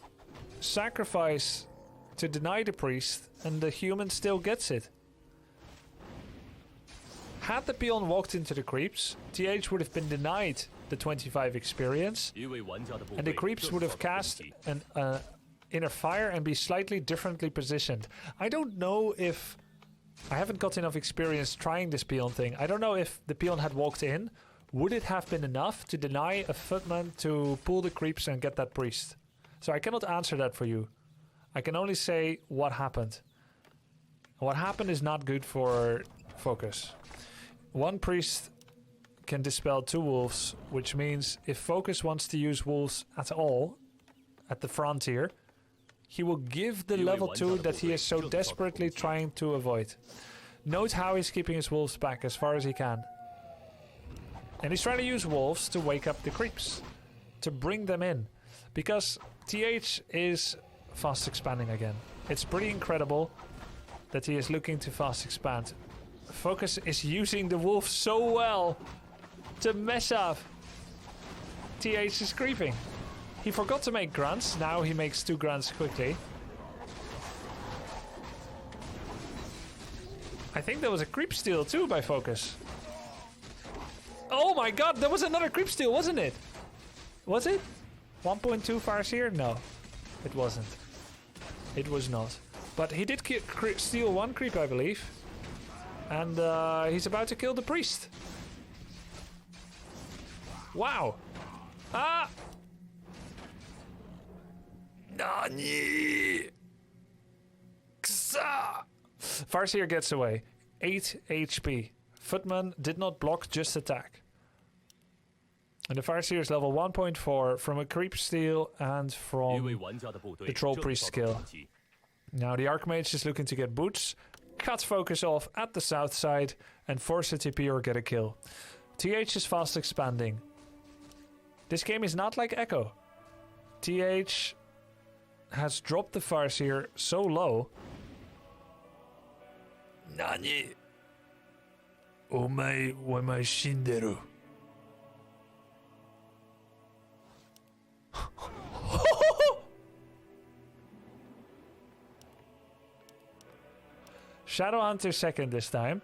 sacrifice to deny the priest, and the human still gets it. Had the peon walked into the creeps, TH would have been denied the 25 experience, and the creeps would have cast an inner fire and be slightly differently positioned. I don't know if... I haven't got enough experience trying this peon thing. I don't know if the peon had walked in. Would it have been enough to deny a footman to pull the creeps and get that priest? So I cannot answer that for you. I can only say what happened. What happened is not good for Focus. One priest can dispel 2 wolves, which means if Focus wants to use wolves at all at the frontier, he will give the level 2 that he is so desperately trying to avoid. Note how he's keeping his wolves back as far as he can. And he's trying to use wolves to wake up the creeps. To bring them in. Because TH is fast expanding again. It's pretty incredible that he is looking to fast expand. Focus is using the wolf so well to mess up TH's creeping. He forgot to make grunts. Now he makes 2 grunts quickly. I think there was a creep steal too by Focus. Oh my god, there was another creep steal, wasn't it? Was it? 1.2 Farseer? No, it wasn't. It was not. But he did steal 1 creep, I believe. And he's about to kill the priest. Wow. Ah! Nani! Ksa! Farseer gets away. 8 HP. Footman did not block, just attack. And the Farseer is level 1.4 from a creep steal and from the troll priest skill. Now the Archmage is looking to get boots, cut Focus off at the south side, and force a TP or get a kill. TH is fast expanding. This game is not like Echo. TH has dropped the Farseer so low. Nani? Omae wamae shinderu. Shadowhunter second this time.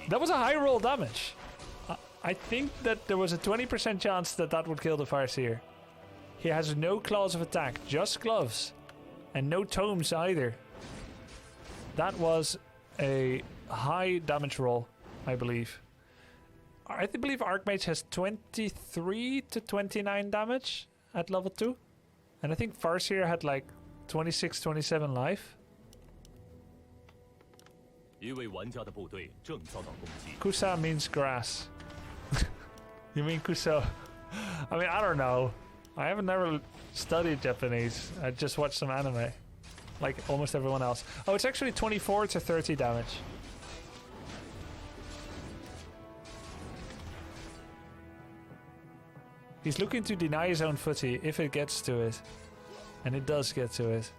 That was a high roll damage. I think that there was a 20% chance that that would kill the Farseer. He has no claws of attack, just gloves. And no tomes either. That was a high damage roll, I believe. I believe Archmage has 23 to 29 damage at level 2. And I think Farseer had like 26, 27 life. Kusa means grass. You mean Kuso? I mean, I don't know. I haven't never studied Japanese. I just watched some anime. Like almost everyone else. Oh, it's actually 24 to 30 damage. He's looking to deny his own footy if it gets to it. And it does get to it.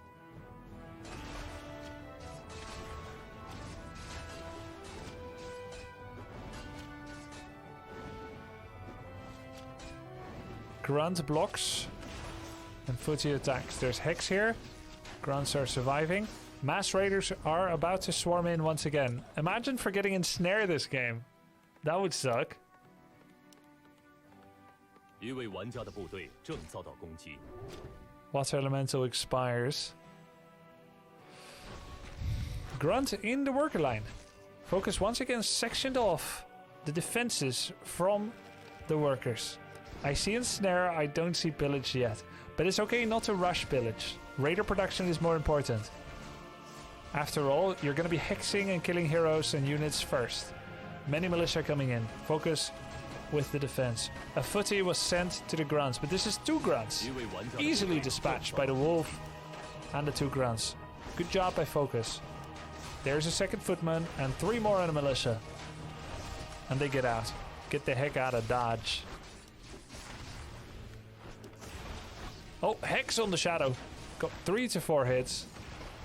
Grunt blocks. And footy attacks. There's Hex here. Grunts are surviving. Mass Raiders are about to swarm in once again. Imagine forgetting ensnare this game. That would suck. Water Elemental expires. Grunt in the worker line. Focus once again sectioned off the defenses from the workers. I see ensnare, I don't see pillage yet. But it's okay not to rush pillage. Raider production is more important. After all, you're going to be hexing and killing heroes and units first. Many militia coming in. Focus with the defense. A footy was sent to the grunts, but this is 2 grunts. Easily dispatched by the wolf and the 2 grunts. Good job by Focus. There's a second footman and 3 more on the militia. And they get out. Get the heck out of Dodge. Oh, Hex on the Shadow. Got 3 to 4 hits.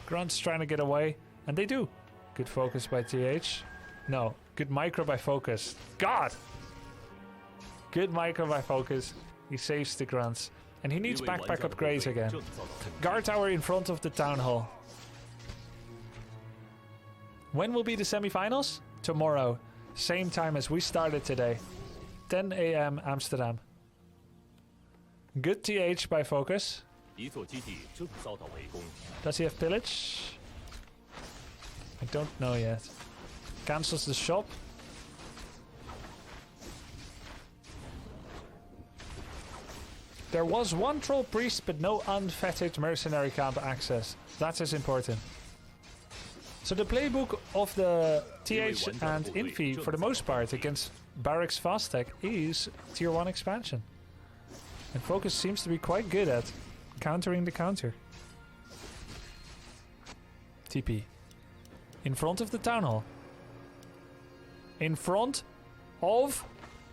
Grunts trying to get away. And they do. Good focus by TH. No, good micro by Focus. God! Good micro by Focus. He saves the grunts. And he needs backpack upgrades again. Guard tower in front of the town hall. When will be the semifinals? Tomorrow. Same time as we started today. 10 a.m. Amsterdam. Good TH by Focus. Does he have pillage? I don't know yet. Cancels the shop. There was 1 troll priest, but no unfettered mercenary camp access. That is important. So the playbook of the TH and Infi, for the most part, against Barracks Fastech is Tier 1 expansion. And Focus seems to be quite good at countering the counter. TP. In front of the town hall. in front of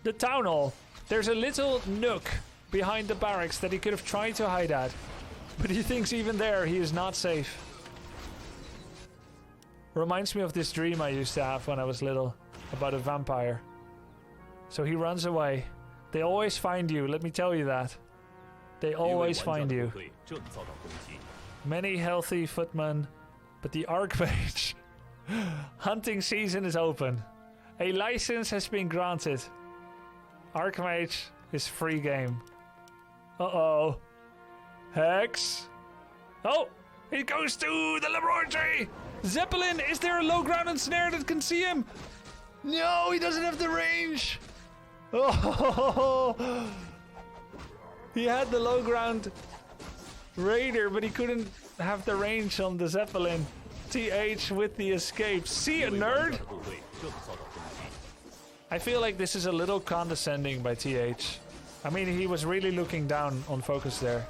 the town hall. There's a little nook behind the barracks that he could have tried to hide at. But he thinks even there he is not safe. Reminds me of this dream I used to have when I was little about a vampire. So he runs away. They always find you, let me tell you that. They always find you. Many healthy footmen, but the Archmage hunting season is open. A license has been granted. Archmage is free game. Uh-oh. Hex. Oh, he goes to the laboratory. Zeppelin, is there a low ground and snare that can see him? No, he doesn't have the range. Oh, he had the low ground raider, but he couldn't have the range on the Zeppelin. TH with the escape. See a nerd? I feel like this is a little condescending by TH. I mean, he was really looking down on Focus there.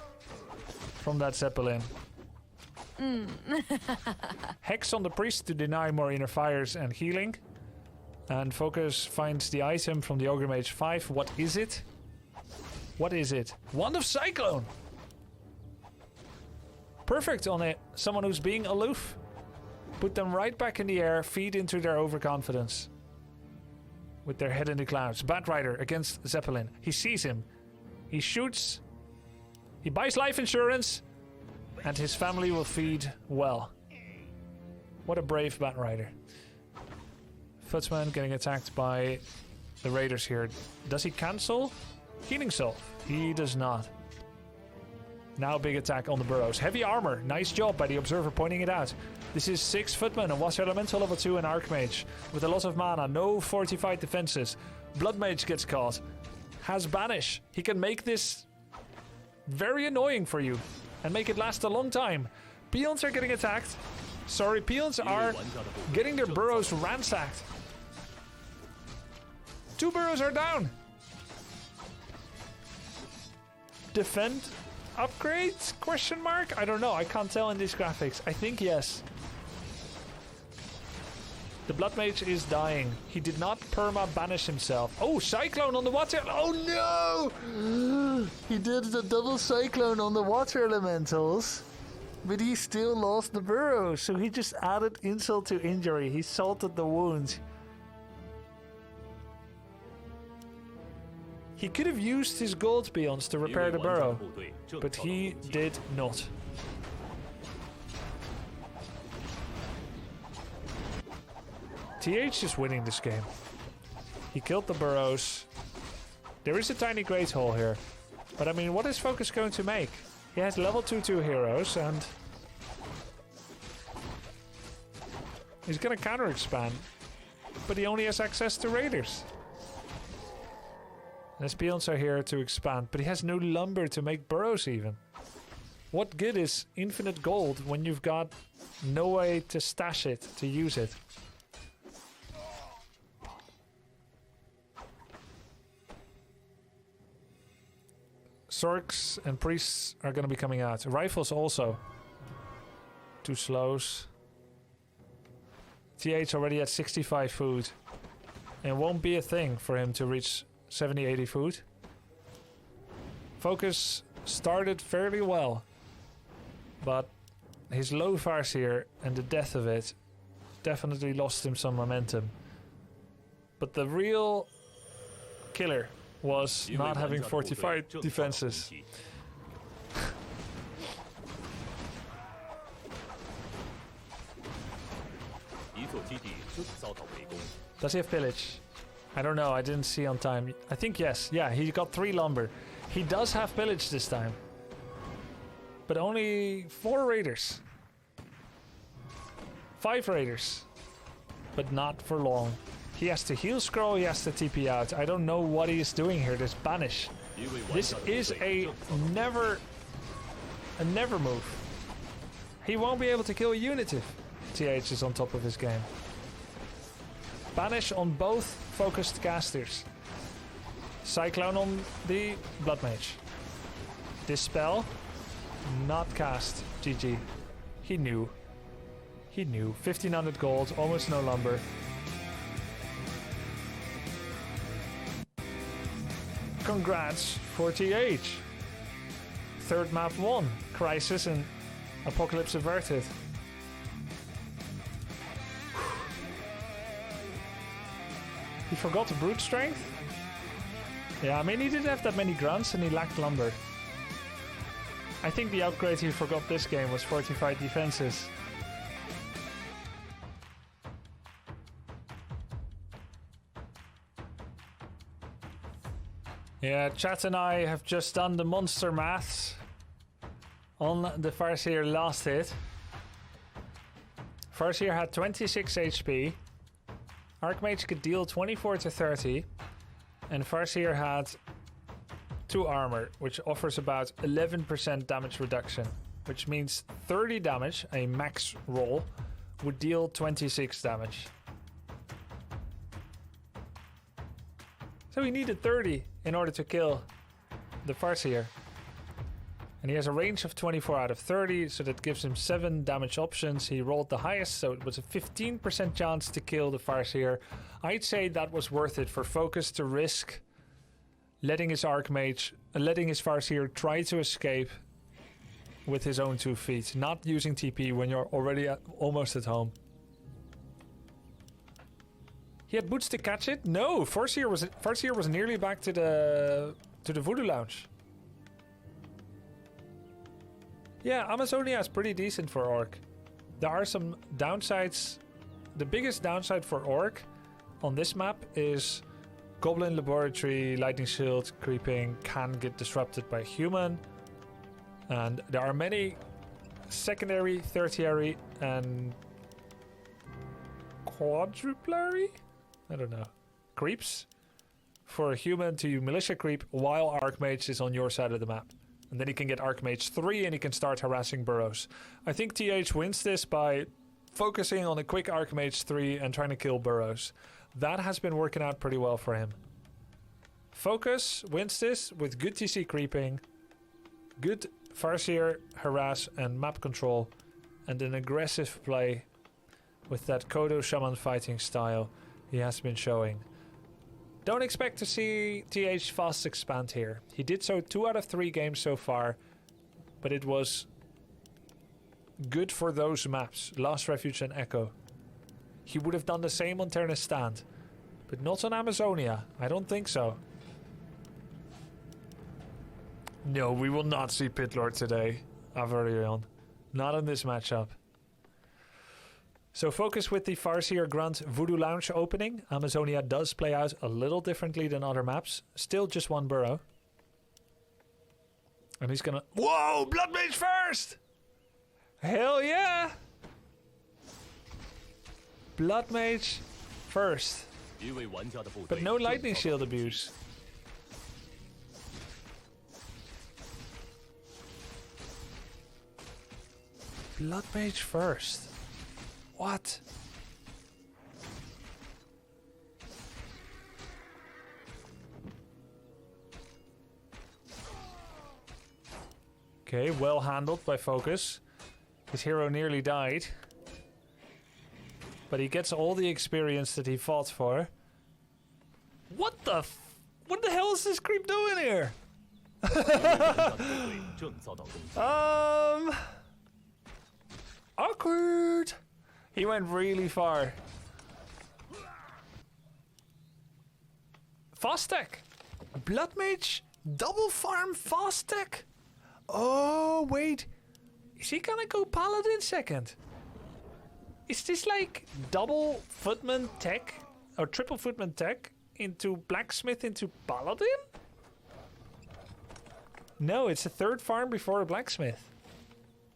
From that Zeppelin. Hex on the priest to deny more inner fires and healing. And Focus finds the item from the Ogre Mage 5. What is it? What is it? Wand of Cyclone! Perfect on it. Someone who's being aloof. Put them right back in the air. Feed into their overconfidence. With their head in the clouds. Batrider against Zeppelin. He sees him. He shoots. He buys life insurance. And his family will feed well. What a brave Batrider. Footsman getting attacked by the raiders here. Does he cancel? Healing Salve. He does not. Now big attack on the burrows. Heavy armor. Nice job by the observer pointing it out. This is 6 footmen, a Water Elemental level 2 and Archmage. With a lot of mana. No fortified defenses. Blood Mage gets caught. Has Banish. He can make this very annoying for you. And make it last a long time. Peons are getting attacked. Sorry, peons are getting their burrows ransacked. 2 burrows are down. Defend upgrades? Question mark? I don't know. I can't tell in these graphics. I think yes. The Blood Mage is dying. He did not perma banish himself. Oh, Cyclone on the water. Oh no! He did the double Cyclone on the water elementals. But he still lost the burrow. So he just added insult to injury. He salted the wound. He could have used his gold peons to repair the burrow. But he did not. TH is winning this game. He killed the burrows. There is a tiny great hole here. But I mean, what is Focus going to make? He has level 2/2 heroes and... he's gonna counter expand. But he only has access to raiders. And his peons are here to expand. But he has no lumber to make burrows even. What good is infinite gold when you've got no way to stash it, to use it? Sorks and priests are going to be coming out. Rifles also. 2 slows. TH already at 65 food. And it won't be a thing for him to reach 70-80 food. Focus started fairly well. But his low fars here and the death of it definitely lost him some momentum. But the real killer was not having fortified defenses. Does he have pillage? I don't know, I didn't see on time. I think yes. Yeah, he got 3 lumber. He does have pillage this time. But only 4 raiders. 5 raiders. But not for long. He has to heal scroll, he has to TP out. I don't know what he is doing here. This banish. This is a never move. He won't be able to kill a unit if TH is on top of his game. Banish on both focused casters. Cyclone on the Blood Mage. Dispel. Not cast. GG. He knew. He knew. 1500 gold, almost no lumber. Congrats for TH. Third map won. Crisis and Apocalypse averted. He forgot the brute strength? Yeah, I mean he didn't have that many grunts and he lacked lumber. I think the upgrade he forgot this game was fortified defenses. Yeah, chat and I have just done the monster maths on the Farseer last hit. Farseer had 26 HP. Archmage could deal 24 to 30. And Farseer had 2 armor, which offers about 11% damage reduction. Which means 30 damage, a max roll, would deal 26 damage. So he needed 30 in order to kill the Farseer. And he has a range of 24 out of 30, so that gives him 7 damage options. He rolled the highest, so it was a 15% chance to kill the Farseer. I'd say that was worth it for Focus to risk letting his Farseer try to escape with his own 2 feet, not using TP when you're already almost at home. He had boots to catch it? No, Farseer was nearly back to the Voodoo Lounge. Yeah, Amazonia is pretty decent for Orc. There are some downsides. The biggest downside for Orc on this map is Goblin Laboratory, Lightning Shield, Creeping can get disrupted by Human. And there are many secondary, tertiary, and quadruplary? I don't know. Creeps for a Human to Militia Creep while Archmage is on your side of the map. And then he can get Archmage 3 and he can start harassing burrows. I think TH wins this by focusing on a quick Archmage 3 and trying to kill burrows. That has been working out pretty well for him. Focus wins this with good TC creeping, good Farseer harass and map control, and an aggressive play with that Kodo Shaman fighting style he has been showing. Don't expect to see TH fast expand here. He did so 2 out of 3 games so far, but it was good for those maps, Last Refuge and Echo. He would have done the same on Terna's Stand, but not on Amazonia. I don't think so. No, we will not see Pitlord today, Averion. Not in this matchup. So Focus with the Farseer Grunt Voodoo Lounge opening. Amazonia does play out a little differently than other maps. Still just 1 burrow. And he's gonna... Whoa! Blood Mage first! Hell yeah! Blood Mage first. But no Lightning Shield abuse. Blood Mage first. What? Okay, well handled by Focus. His hero nearly died. But he gets all the experience that he fought for. What the hell is this creep doing here? Awkward. He went really far. Fast tech. Blood Mage double farm fast tech. Oh wait, is he gonna go Paladin second? Is this like double Footman tech or triple Footman tech into Blacksmith into Paladin? No, it's a 3rd farm before a Blacksmith.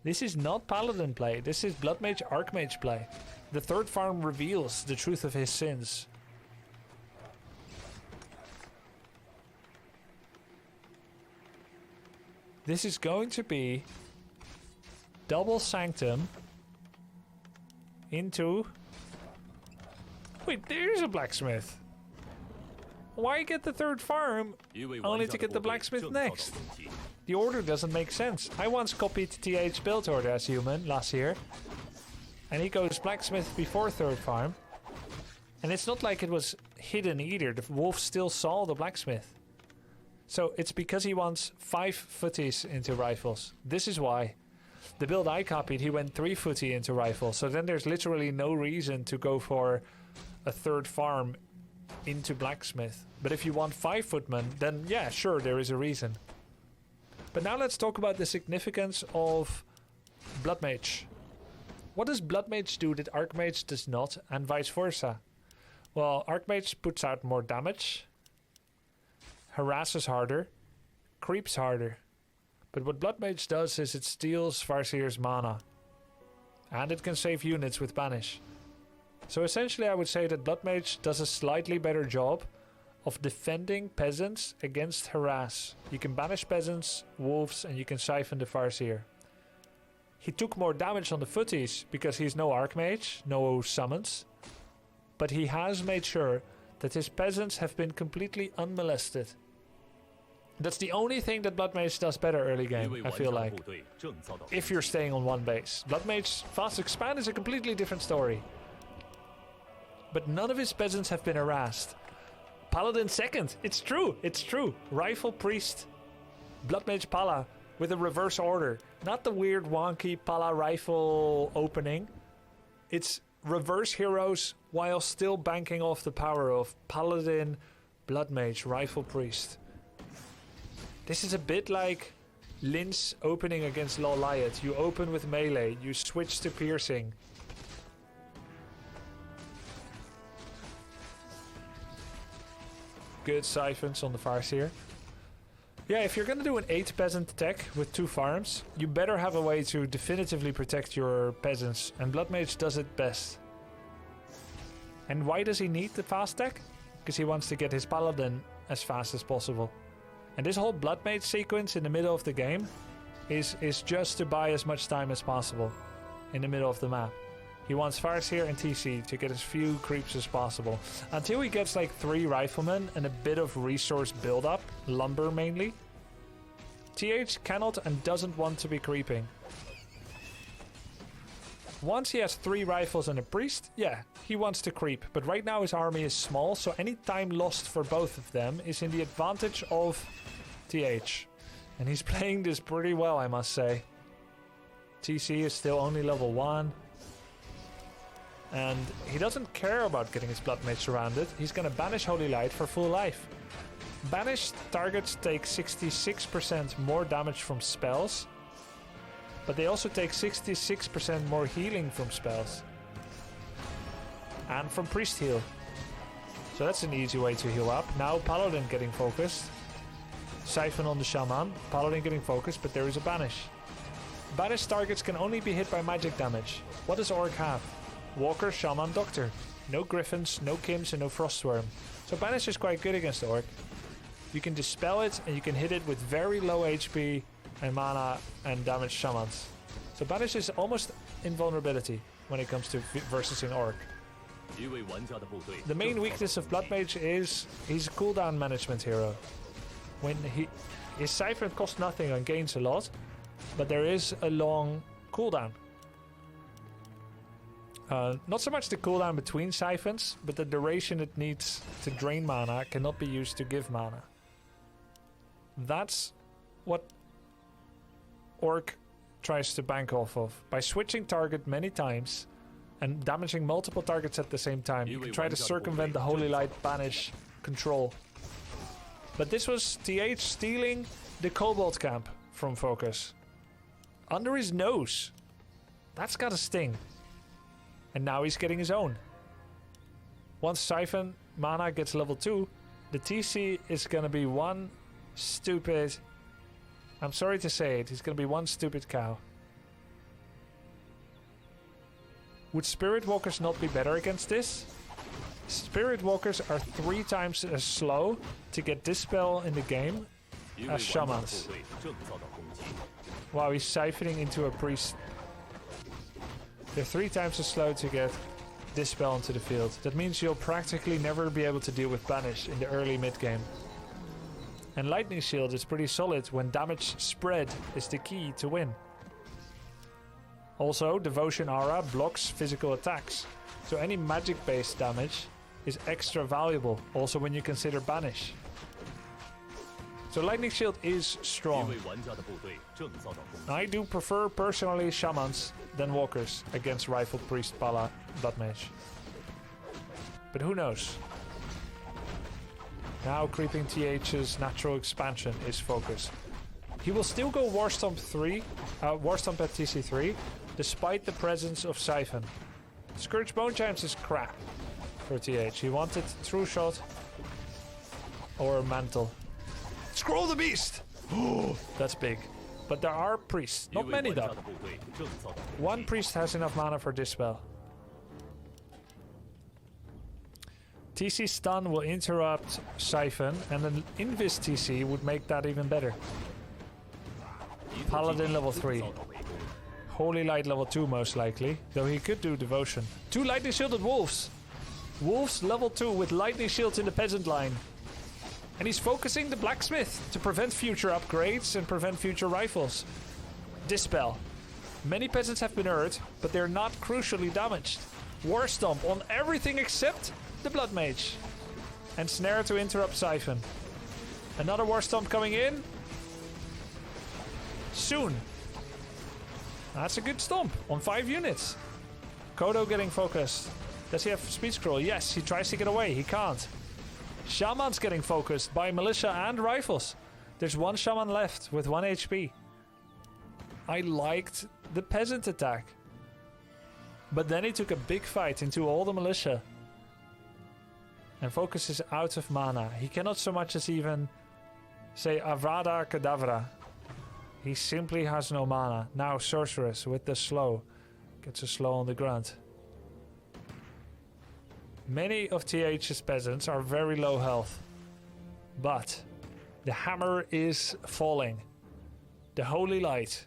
This is not Paladin play. This is Blood Mage Archmage play. The 3rd farm reveals the truth of his sins. This is going to be double Sanctum into... Wait, there's a Blacksmith. Why get the 3rd farm only to get the Blacksmith next? The order doesn't make sense. I once copied TH build order as Human last year. And he goes Blacksmith before 3rd farm. And it's not like it was hidden either. The wolf still saw the Blacksmith. So it's because he wants 5 footies into rifles. This is why. The build I copied, he went 3 footy into rifles. So then there's literally no reason to go for a 3rd farm into blacksmith. But if you want 5 footmen, then yeah, sure, there is a reason. But now let's talk about the significance of Blood Mage. What does Blood Mage do that Archmage does not, and vice versa? Well, Archmage puts out more damage, harasses harder, creeps harder. But what Blood Mage does is it steals Farseer's mana. And it can save units with Banish. So essentially I would say that Blood Mage does a slightly better job of defending peasants against harass. You can banish peasants, wolves, and you can siphon the Farseer. He took more damage on the footies because he's no Archmage, no summons. But he has made sure that his peasants have been completely unmolested. That's the only thing that Blood Mage does better early game, I feel like. If you're staying on one base. Blood Mage Fast Expand is a completely different story. But none of his peasants have been harassed. Paladin second. It's true. It's true. Rifle Priest. Blood Mage Pala with a reverse order. Not the weird wonky Pala rifle opening. It's reverse heroes while still banking off the power of Paladin, Blood Mage, Rifle Priest. This is a bit like Lin's opening against Loliot. You open with melee, you switch to piercing. Good siphons on the Farseer. Yeah, if you're gonna do an 8 peasant attack with 2 farms, you better have a way to definitively protect your peasants, and Blood Mage does it best. And why does he need the fast tech? Because he wants to get his Paladin as fast as possible. And this whole Blood Mage sequence in the middle of the game is just to buy as much time as possible in the middle of the map. He wants Farseer and TC to get as few creeps as possible. Until he gets like 3 riflemen and a bit of resource buildup, lumber mainly. TH cannot and doesn't want to be creeping. Once he has 3 rifles and a priest, yeah, he wants to creep. But right now his army is small, so any time lost for both of them is in the advantage of TH. And he's playing this pretty well, I must say. TC is still only level 1. And he doesn't care about getting his Blood Mage surrounded. He's gonna banish Holy Light for full life. Banished targets take 66% more damage from spells. But they also take 66% more healing from spells. And from priest heal. So that's an easy way to heal up. Now Paladin getting focused. Siphon on the Shaman. Paladin getting focused, but there is a banish. Banished targets can only be hit by magic damage. What does Orc have? Walker, Shaman, Doctor. No Griffins, no Kims, and no Frostworm. So Banish is quite good against the Orc. You can dispel it, and you can hit it with very low HP and mana and damage Shamans. So Banish is almost invulnerability when it comes to versus an Orc. The main weakness of Blood Mage is he's a cooldown management hero. When his Siphon costs nothing and gains a lot, but there is a long cooldown. Not so much the cooldown between siphons, but the duration it needs to drain mana cannot be used to give mana. That's what Orc tries to bank off of. By switching target many times and damaging multiple targets at the same time, you can try to circumvent the Holy Light banish control. But this was TH stealing the Kobold camp from Focus. Under his nose. That's gotta sting. And now he's getting his own. Once Siphon mana gets level 2, the TC is gonna be one stupid... I'm sorry to say it, he's gonna be one stupid cow. Would Spirit Walkers not be better against this? Spirit Walkers are 3 times as slow to get Dispel in the game as Shamans. Wow, he's siphoning into a priest. They're 3 times as slow to get Dispel into the field. That means you'll practically never be able to deal with Banish in the early mid game. And Lightning Shield is pretty solid when damage spread is the key to win. Also, Devotion Aura blocks physical attacks. So any magic based damage is extra valuable, also when you consider Banish. So Lightning Shield is strong. I do prefer personally Shamans than Walkers against Rifle Priest Pala Blood Mage. But who knows? Now creeping TH's natural expansion is focused. He will still go Warstomp at TC3, despite the presence of Siphon. Scourge Bone Giants is crap for TH. He wanted True Shot or Mantle. Scroll the Beast! Oh, that's big. But there are priests. Not many though. One priest has enough mana for Dispel. TC Stun will interrupt Siphon, and an Invis TC would make that even better. Paladin level 3. Holy Light level 2 most likely, though he could do Devotion. 2 Lightning Shielded Wolves. Wolves level 2 with Lightning Shields in the Peasant line. And he's focusing the Blacksmith to prevent future upgrades and prevent future rifles. Dispel. Many peasants have been hurt, but they're not crucially damaged. War Stomp on everything except the Blood Mage. And Snare to interrupt Siphon. Another War Stomp coming in. Soon. That's a good stomp on 5 units. Kodo getting focused. Does he have Speed Scroll? Yes, he tries to get away. He can't. Shaman's getting focused by Militia and Rifles. There's one Shaman left with 1 HP. I liked the Peasant attack. But then he took a big fight into all the Militia. And Focus is out of mana. He cannot so much as even say Avada Kedavra. He simply has no mana. Now Sorceress with the slow. Gets a slow on the ground. Many of TH's peasants are very low health. But the hammer is falling. The Holy Light.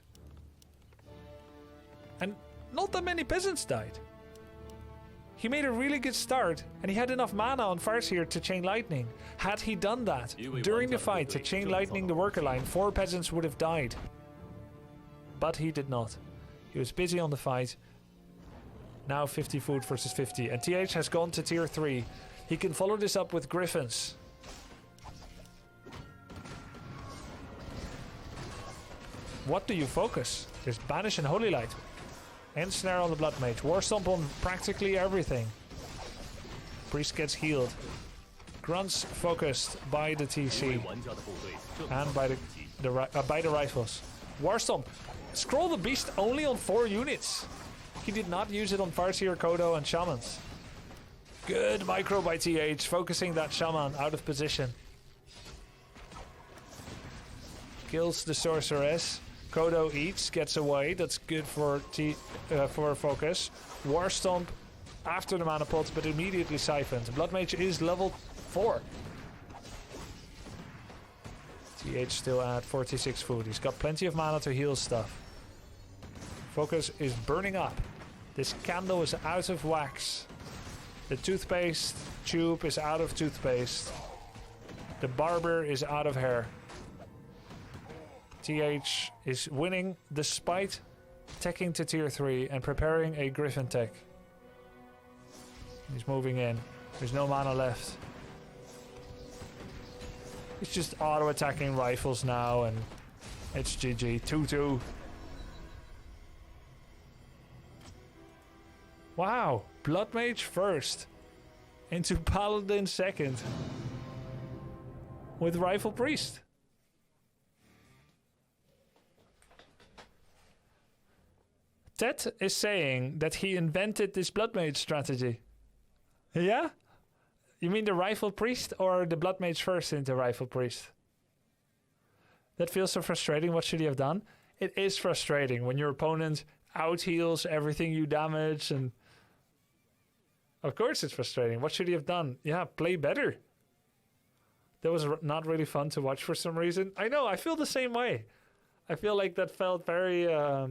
And not that many peasants died. He made a really good start, and he had enough mana on Farseer to chain lightning. Had he done that during the fight to chain lightning the worker line, 4 peasants would have died. But he did not. He was busy on the fight. Now 50 food versus 50, and TH has gone to tier 3. He can follow this up with Griffins. What do you focus? There's Banish and Holy Light. And Snare on the Blood Mage. War Stomp on practically everything. Priest gets healed. Grunts focused by the TC. And by the rifles. War Stomp. Scroll the Beast only on 4 units. He did not use it on Farseer, Kodo and Shamans. Good micro by TH. Focusing that Shaman out of position. Kills the Sorceress. Kodo eats, gets away. That's good for Focus. War Stomp after the mana pot, but immediately siphoned. Blood Mage is level 4. TH still at 46 food. He's got plenty of mana to heal stuff. Focus is burning up. This candle is out of wax. The toothpaste tube is out of toothpaste. The barber is out of hair. TH is winning despite teching to tier 3 and preparing a Griffin tech. He's moving in. There's no mana left. He's just auto-attacking rifles now and it's GG. 2-2. Wow. Blood Mage first. Into Paladin second. With Rifle Priest. Ted is saying that he invented this Blood Mage strategy. Yeah? You mean the Rifle Priest or the Blood Mage first into Rifle Priest? That feels so frustrating. What should he have done? It is frustrating when your opponent out-heals everything you damage and... Of course it's frustrating. What should he have done? Yeah, play better. That was not really fun to watch for some reason. I know, I feel the same way. I feel like that felt very... I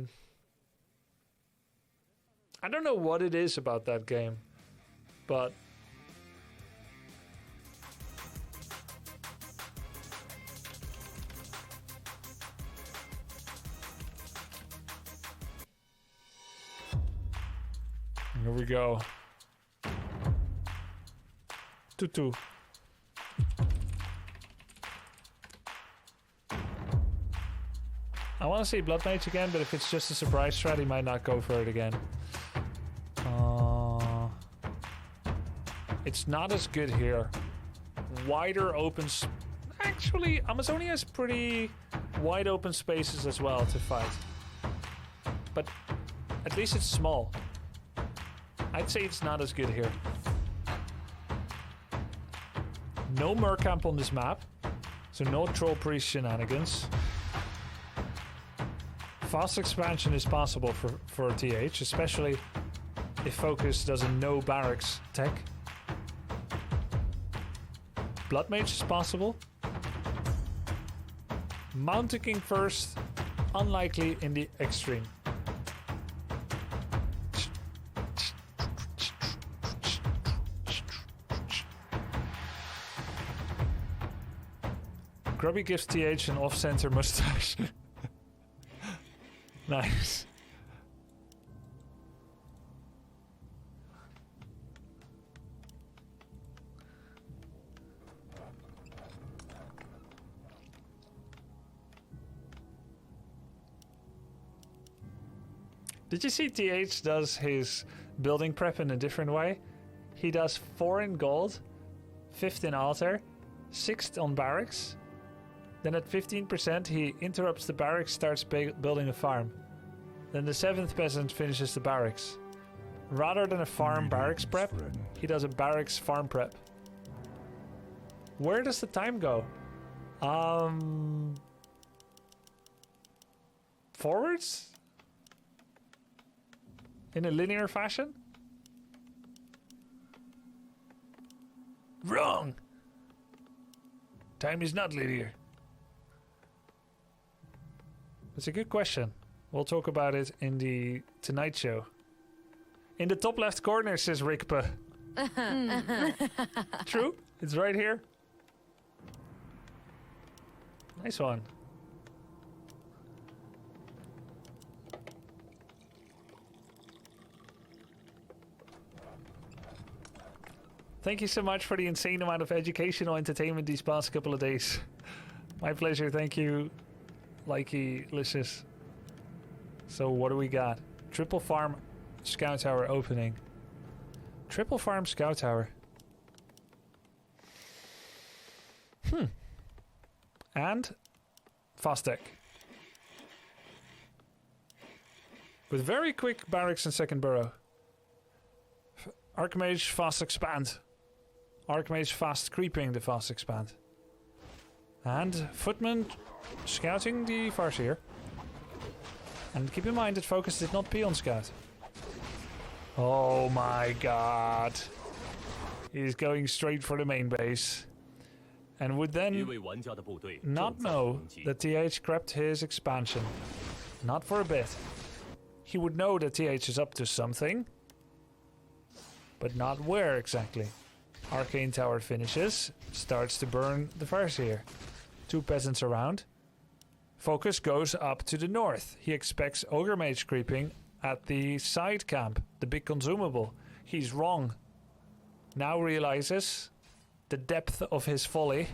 don't know what it is about that game, but... Here we go. 2-2. I want to see Blood Mage again, but if it's just a surprise strat, he might not go for it again. It's not as good here. Wider open... Actually, Amazonia has pretty wide open spaces as well to fight. But at least it's small. I'd say it's not as good here. No Mercamp on this map. So no Troll Priest shenanigans. Fast expansion is possible for TH, especially if Focus does a no barracks tech. Blood Mage is possible. Mountain King first, unlikely in the extreme. Grubby gives TH an off-center mustache. Nice. Did you see TH does his building prep in a different way? He does 4 in gold, 5th in altar, 6th on barracks. Then at 15% he interrupts the barracks, starts building a farm. Then the 7th peasant finishes the barracks. Rather than a farm barracks prep, he does a barracks farm prep. Where does the time go? Forwards? In a linear fashion? Wrong! Time is not linear. It's a good question. We'll talk about it in the Tonight Show. In the top left corner, says Rickpa. True, it's right here. Nice one. Thank you so much for the insane amount of educational entertainment these past couple of days. My pleasure, thank you, Likey, Lysis. So what do we got? Triple farm scout tower opening. Triple farm scout tower. And fast tech. With very quick barracks and second burrow. Archmage fast expand. Archmage fast creeping the fast expand. And Footman scouting the Farseer. And keep in mind that Focus did not pee on scout. Oh my god. He's going straight for the main base. And would then not know that TH crept his expansion. Not for a bit. He would know that TH is up to something. But not where exactly. Arcane Tower finishes. Starts to burn the Farseer. 2 peasants around. Focus goes up to the north. He expects Ogre Mage creeping at the side camp. The big consumable. He's wrong. Now realizes the depth of his folly.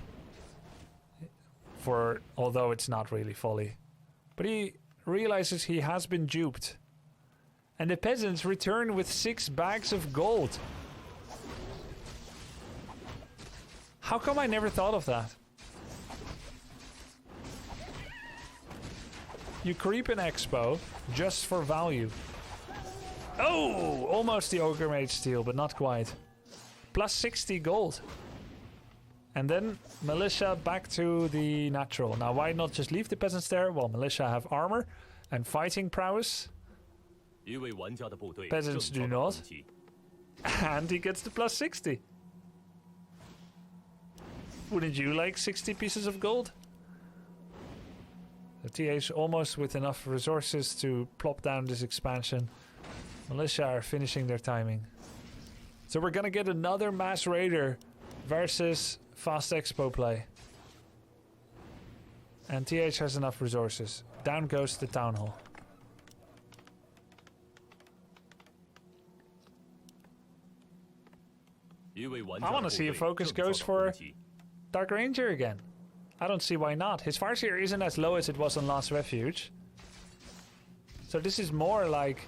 Although it's not really folly. But he realizes he has been duped. And the peasants return with 6 bags of gold. How come I never thought of that? You creep an expo just for value. Oh! Almost the Ogre Mage steal, but not quite. Plus 60 gold. And then Militia back to the natural. Now why not just leave the peasants there? Well, Militia have armor and fighting prowess. Peasants do not. And he gets the plus 60. Wouldn't you like 60 pieces of gold? The TH almost with enough resources to plop down this expansion. Militia are finishing their timing. So we're gonna get another Mass Raider versus Fast Expo play. And TH has enough resources. Down goes the Town Hall. I want to see if Focus goes for Dark Ranger again. I don't see why not. His Farseer isn't as low as it was on Last Refuge. So this is more like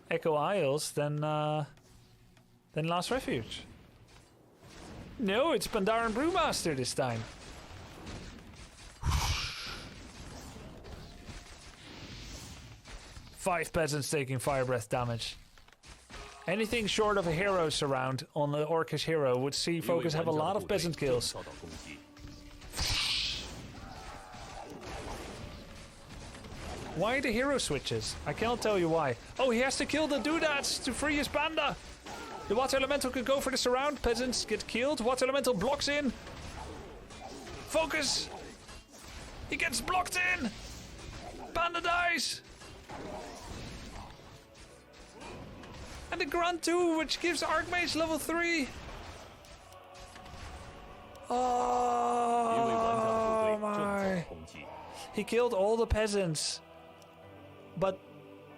Echo Isles than Last Refuge. No, it's Pandaren Brewmaster this time. 5 peasants taking fire breath damage. Anything short of a hero surround on the Orcish hero would see Focus have a lot of peasant kills. Why the hero switches? I cannot tell you why. Oh, he has to kill the doodads to free his panda. The Water Elemental could go for the surround. Peasants get killed. Water Elemental blocks in. Focus. He gets blocked in. Panda dies. And the Grunt too, which gives Archmage level 3. Oh my. He killed all the peasants. But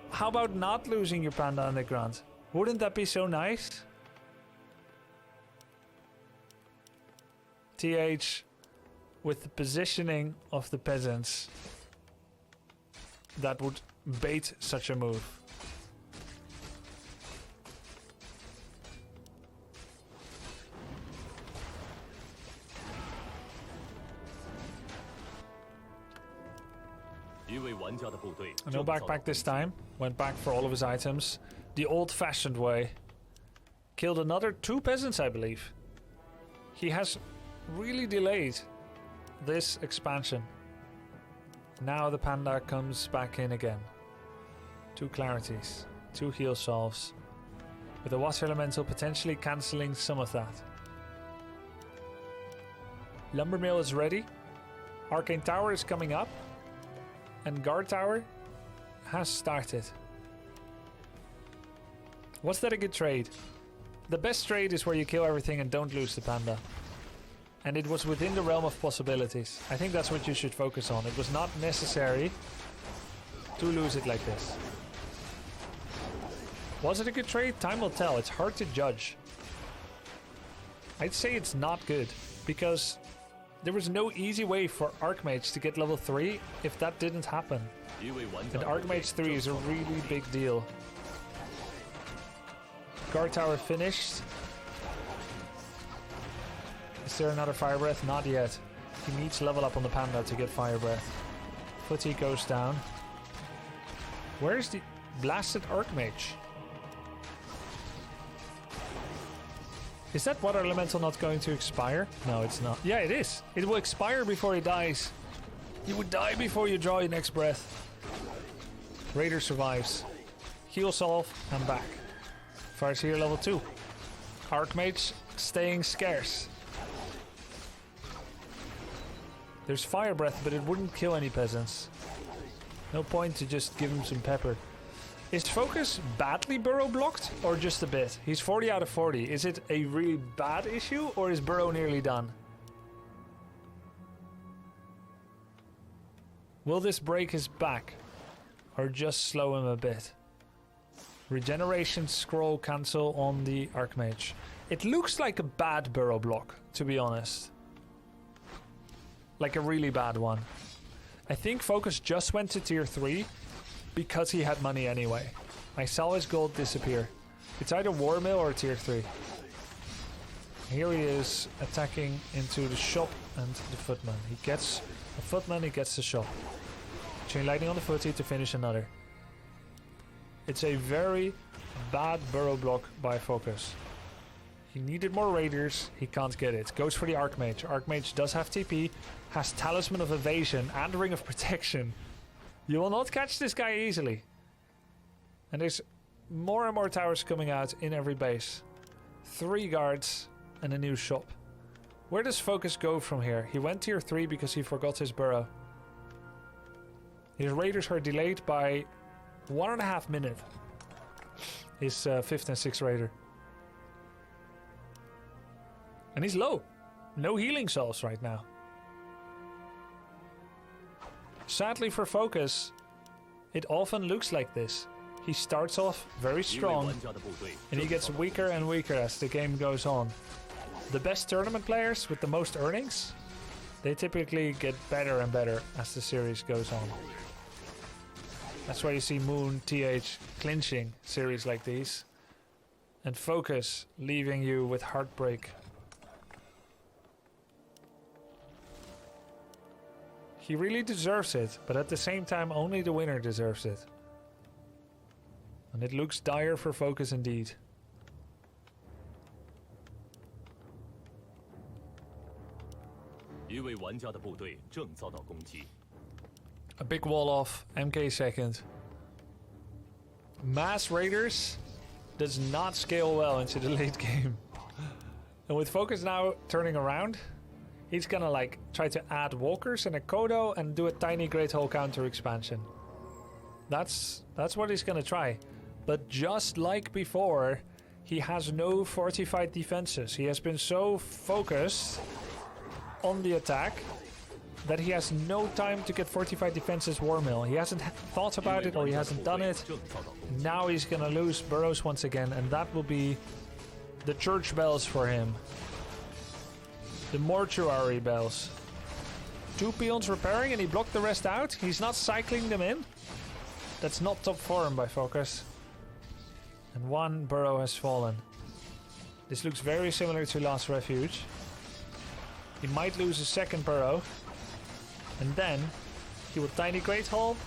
how about not losing your panda and the Grunt? Wouldn't that be so nice? TH, with the positioning of the peasants, that would bait such a move. No backpack this time. Went back for all of his items. The old-fashioned way. Killed another 2 peasants, I believe. He has really delayed this expansion. Now the panda comes back in again. 2 clarities. 2 heal solves. With the Water Elemental potentially cancelling some of that. Lumber Mill is ready. Arcane Tower is coming up. And Guard Tower has started. Was that a good trade? The best trade is where you kill everything and don't lose the panda. And it was within the realm of possibilities. I think that's what you should focus on. It was not necessary to lose it like this. Was it a good trade? Time will tell. It's hard to judge. I'd say it's not good because there was no easy way for Archmage to get level 3 if that didn't happen. And Archmage 3 is a really big deal. Guard Tower finished. Is there another Fire Breath? Not yet. He needs level up on the panda to get Fire Breath. Footy goes down. Where's the blasted Archmage? Is that Water Elemental not going to expire? No, it's not. Yeah, it is. It will expire before he dies. You would die before you draw your next breath. Raider survives. Heal solve and back. Fires here level 2. Archmage staying scarce. There's Fire Breath, but it wouldn't kill any peasants. No point to just give him some pepper. Is Focus badly burrow blocked or just a bit? He's 40 out of 40. Is it a really bad issue or is burrow nearly done? Will this break his back or just slow him a bit? Regeneration scroll cancel on the Archmage. It looks like a bad burrow block, to be honest. Like a really bad one. I think Focus just went to tier 3 because he had money anyway. I saw his gold disappear. It's either War Mill or tier 3. Here he is attacking into the shop and the footman. He gets a footman, he gets the shop. Chain lightning on the footy to finish another. It's a very bad burrow block by Focus. He needed more raiders, he can't get it. Goes for the Archmage. Archmage does have TP, has Talisman of Evasion and Ring of Protection. You will not catch this guy easily. And there's more and more towers coming out in every base. 3 guards and a new shop. Where does Focus go from here? He went tier 3 because he forgot his burrow. His raiders are delayed by 1.5 minutes. His 5th and 6th raider. And he's low. No healing salves right now. Sadly for Focus, it often looks like this. He starts off very strong and he gets weaker and weaker as the game goes on. The best tournament players with the most earnings, they typically get better and better as the series goes on. That's why you see Moon, TH clinching series like these. And Focus leaving you with heartbreak. He really deserves it, but at the same time only the winner deserves it. And it looks dire for Focus indeed. A big wall off, MK second. Mass Raiders does not scale well into the late game. And with Focus now turning around, he's gonna like try to add walkers and a Kodo and do a tiny Great Hole counter expansion. That's what he's gonna try. But just like before, he has no fortified defenses. He has been so focused on the attack that he has no time to get fortified defenses war mill. He hasn't thought about it, or he hasn't done it. Now he's gonna lose burrows once again, and that will be the church bells for him. The mortuary bells. 2 peons repairing and he blocked the rest out. He's not cycling them in. That's not top form by Focus. And 1 burrow has fallen. This looks very similar to last refuge. He might lose a second burrow. And then he will tiny Great Hole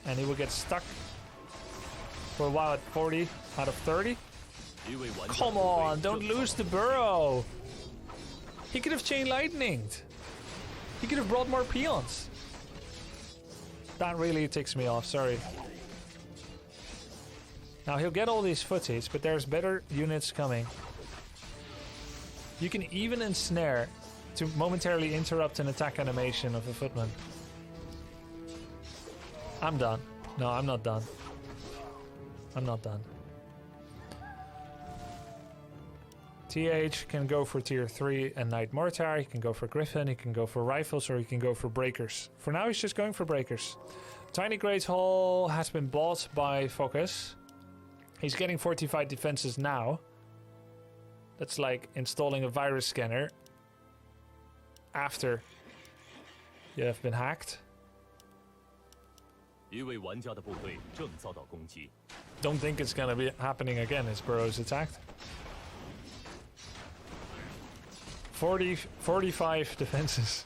and he will get stuck for a while at 40 out of 30. Come on, don't lose the burrow. He could have chain lightninged. He could have brought more peons. That really ticks me off, sorry. Now he'll get all these footies, but there's better units coming. You can even ensnare to momentarily interrupt an attack animation of a footman. I'm done. No, I'm not done. I'm not done. TH can go for tier 3 and Knight Mortar, he can go for Griffin, he can go for rifles, or he can go for breakers. For now he's just going for breakers. Tiny Great Hall has been bought by Focus. He's getting fortified defenses now. That's like installing a virus scanner after you have been hacked. Don't think it's gonna be happening again as Burrow's attacked. 45 defenses.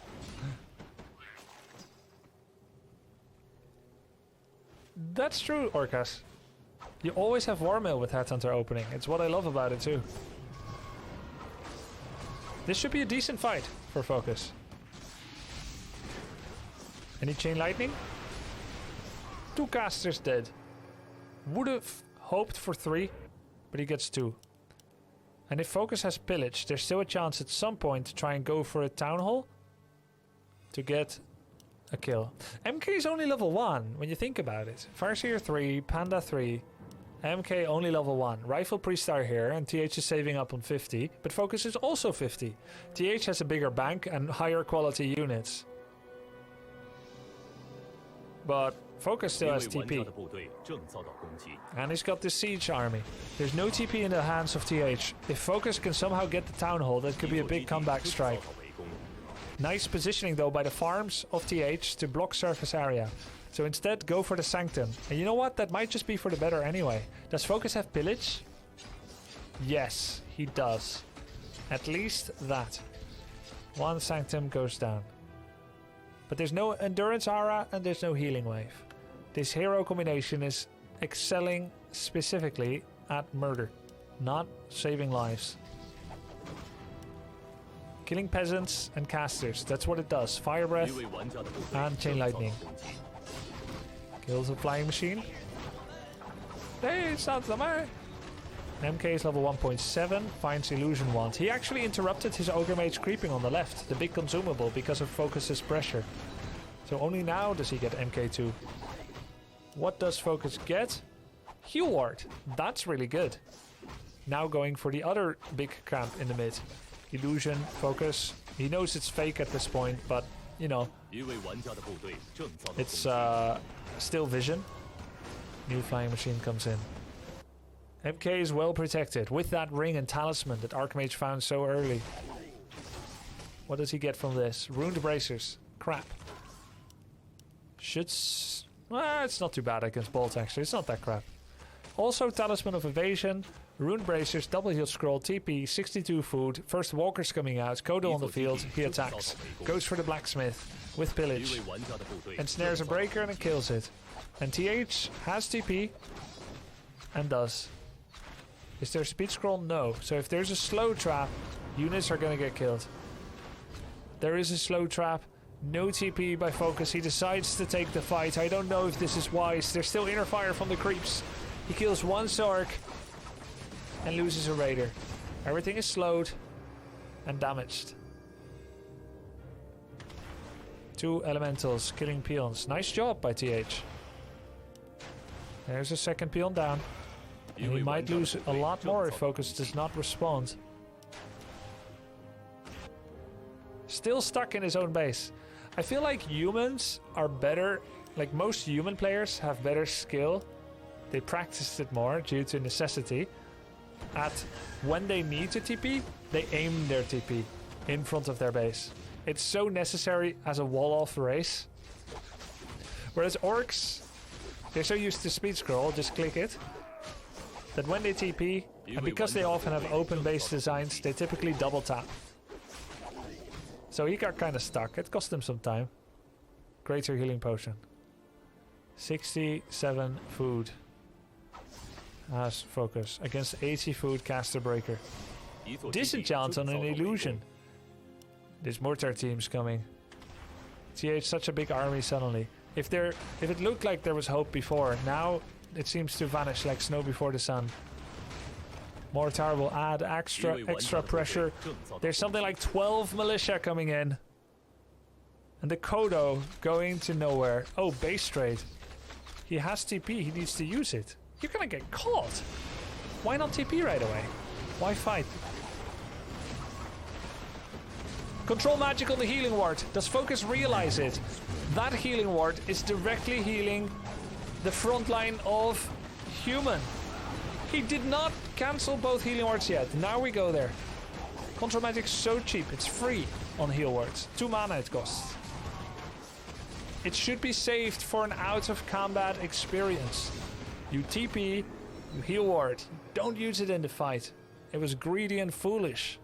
That's true, Orcas. You always have War Mill with Headhunter opening. It's what I love about it too. This should be a decent fight for Focus. Any Chain Lightning? 2 casters dead. Would have hoped for 3, but he gets 2. And if Focus has Pillage, there's still a chance at some point to try and go for a Town Hall to get a kill. MK is only level 1 when you think about it. Farseer 3, Panda 3, MK only level 1. Rifle Priest are here and TH is saving up on 50, but Focus is also 50. TH has a bigger bank and higher quality units. But Focus still has TP. And he's got the Siege army. There's no TP in the hands of TH. If Focus can somehow get the Town Hall, that could be a big comeback strike. Nice positioning though by the farms of TH to block surface area. So instead go for the Sanctum. And you know what? That might just be for the better anyway. Does Focus have Pillage? Yes, he does. At least that. 1 Sanctum goes down. But there's no Endurance Aura and there's no Healing Wave. This hero combination is excelling specifically at murder, not saving lives. Killing peasants and casters, that's what it does. Fire Breath and Chain Lightning. Kills a flying machine. Hey, it's not the man. MK is level 1.7, finds Illusion Wand. He actually interrupted his Ogre Mage creeping on the left, the big consumable, because of Focus's pressure. So only now does he get MK2. What does Focus get? Heal Ward. That's really good. Now going for the other big camp in the mid. Illusion, Focus. He knows it's fake at this point, but, you know, it's still vision. New flying machine comes in. MK is well protected with that ring and talisman that Archmage found so early. What does he get from this? Ruined bracers. Crap. Should Well, it's not too bad against bolts, actually. It's not that crap. Also, Talisman of Evasion, Rune Bracers, Double Heal Scroll, TP, 62 food. First Walker's coming out. Kodo on the field. He attacks. Goes for the Blacksmith with Pillage. Ensnares a Breaker and it kills it. And TH has TP. And does. Is there a Speed Scroll? No. So if there's a slow trap, units are going to get killed. There is a slow trap. No TP by Focus. He decides to take the fight. I don't know if this is wise. There's still inner fire from the creeps. He kills one Zork and loses a Raider. Everything is slowed and damaged. 2 elementals killing peons. Nice job by TH. There's a second peon down. And he might lose a lot more if Focus does not respond. Still stuck in his own base. I feel like humans are better, like most human players have better skill. They practiced it more due to necessity. At when they need to TP, they aim their TP in front of their base. It's so necessary as a wall-off race. Whereas orcs, they're so used to speed scroll, just click it, that when they TP, and because they often have open base designs, they typically double tap. So he got kind of stuck. It cost him some time. Greater healing potion. 67 food. As Focus. Against 80 food caster breaker. Disenchant on an illusion. This mortar team's coming. TH such a big army suddenly. If it looked like there was hope before, now it seems to vanish like snow before the sun. Mortar will add extra pressure. There's something like 12 militia coming in. And the Kodo going to nowhere. Oh, base trade. He has TP, he needs to use it. You're gonna get caught. Why not TP right away? Why fight? Control magic on the healing ward. Does Focus realize it? That healing ward is directly healing the front line of human. He did not cancel both healing wards yet. Now we go there. Control magic's so cheap. It's free on heal wards. 2 mana it costs. It should be saved for an out of combat experience. You TP, you heal ward. Don't use it in the fight. It was greedy and foolish.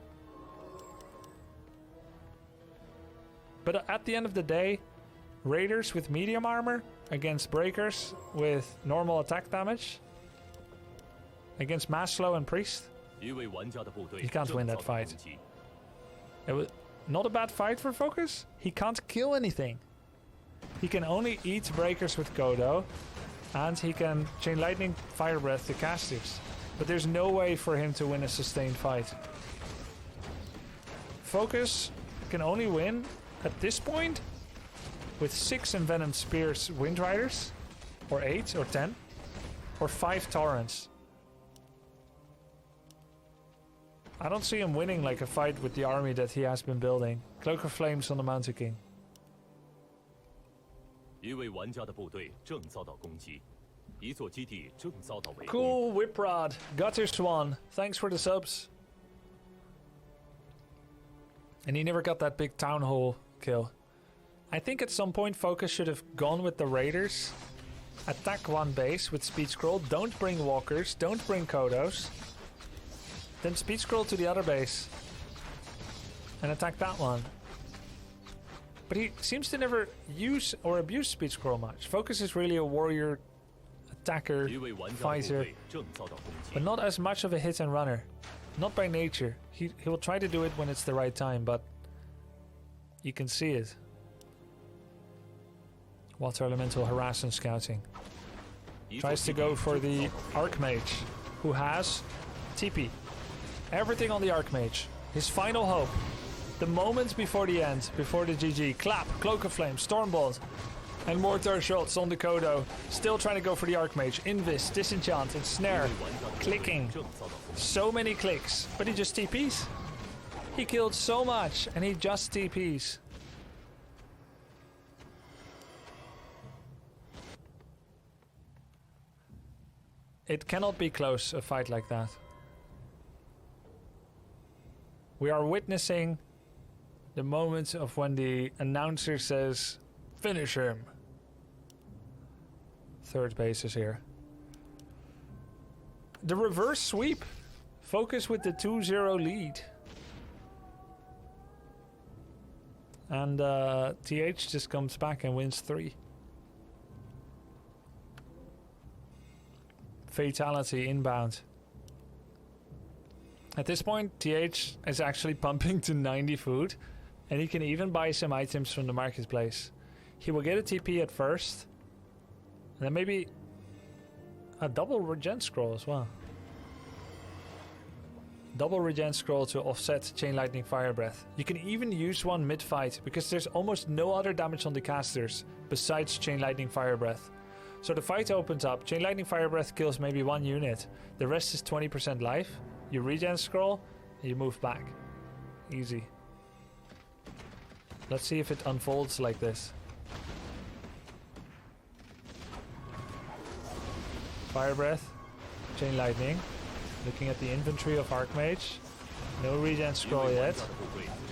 But at the end of the day, raiders with medium armor against breakers with normal attack damage, against mass slow and priest, you can't win that fight. It was not a bad fight for Focus. He can't kill anything. He can only eat breakers with Kodo, and he can chain lightning fire breath to casters. But there's no way for him to win a sustained fight. Focus can only win at this point with 6 envenomed spears wind riders, or 8 or 10, or 5 torrents. I don't see him winning like a fight with the army that he has been building. Cloak of Flames on the Mountain King. Cool Whiprod. Gutter Swan. Thanks for the subs. And he never got that big town hall kill. I think at some point Focus should have gone with the raiders. Attack one base with speed scroll. Don't bring walkers. Don't bring Kodos. Then speed scroll to the other base. And attack that one. But he seems to never use or abuse speed scroll much. Focus is really a warrior, attacker, fighter. But not as much of a hit and runner. Not by nature. He will try to do it when it's the right time, but you can see it. Water Elemental harass and scouting. Tries to go for the Archmage, who has TP. Everything on the Archmage. His final hope. The moment before the end, before the GG. Clap, Cloak of Flame, Stormbolt, and Mortar shots on the Kodo. Still trying to go for the Archmage. Invis, Disenchant, and Snare. Clicking. So many clicks, but he just TPs. He killed so much, and he just TPs. It cannot be close, a fight like that. We are witnessing the moment of when the announcer says, finish him. third bases here. The reverse sweep. Focus with the 2-0 lead. And TH just comes back and wins 3. Fatality inbound. At this point, TH is actually pumping to 90 food. And he can even buy some items from the marketplace. He will get a TP at first. And then maybe a double regen scroll as well. Double regen scroll to offset Chain Lightning Fire Breath. You can even use one mid-fight because there's almost no other damage on the casters besides Chain Lightning Fire Breath. So the fight opens up, Chain Lightning Fire Breath kills maybe 1 unit. The rest is 20% life. You regen scroll, and you move back. Easy. Let's see if it unfolds like this. Fire Breath, Chain Lightning. Looking at the inventory of Archmage. No regen scroll yet.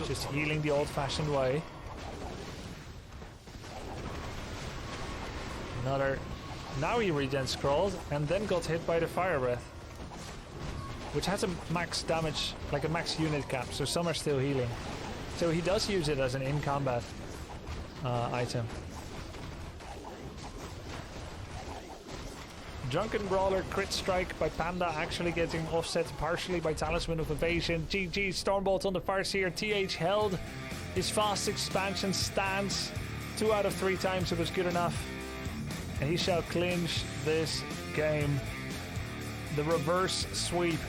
Just healing the old-fashioned way. Another. Now he regen scrolled and then got hit by the Fire Breath. Which has a max damage, like a max unit cap, so some are still healing. So he does use it as an in-combat item. Drunken Brawler crit strike by Panda actually getting offset partially by Talisman of Evasion. GG, Stormbolt on the Farseer. TH held his fast expansion stance. 2 out of 3 times it was good enough. And he shall clinch this game. The reverse sweep.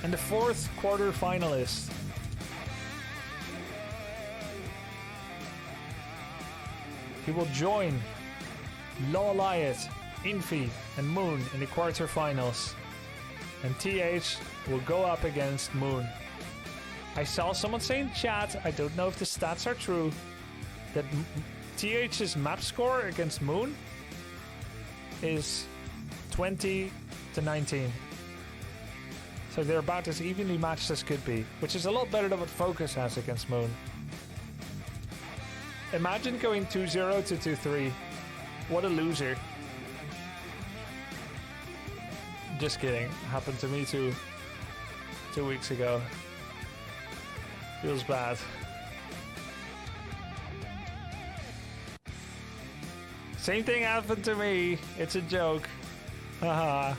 And the 4th quarter finalist. He will join Lawliot, Infi and Moon in the quarterfinals. And TH will go up against Moon. I saw someone say in chat, I don't know if the stats are true, that TH's map score against Moon is 20 to 19. So they're about as evenly matched as could be, which is a lot better than what Focus has against Moon. Imagine going 2-0 to 2-3. What a loser. Just kidding. Happened to me too 2 weeks ago. Feels bad. Same thing happened to me. It's a joke. Haha.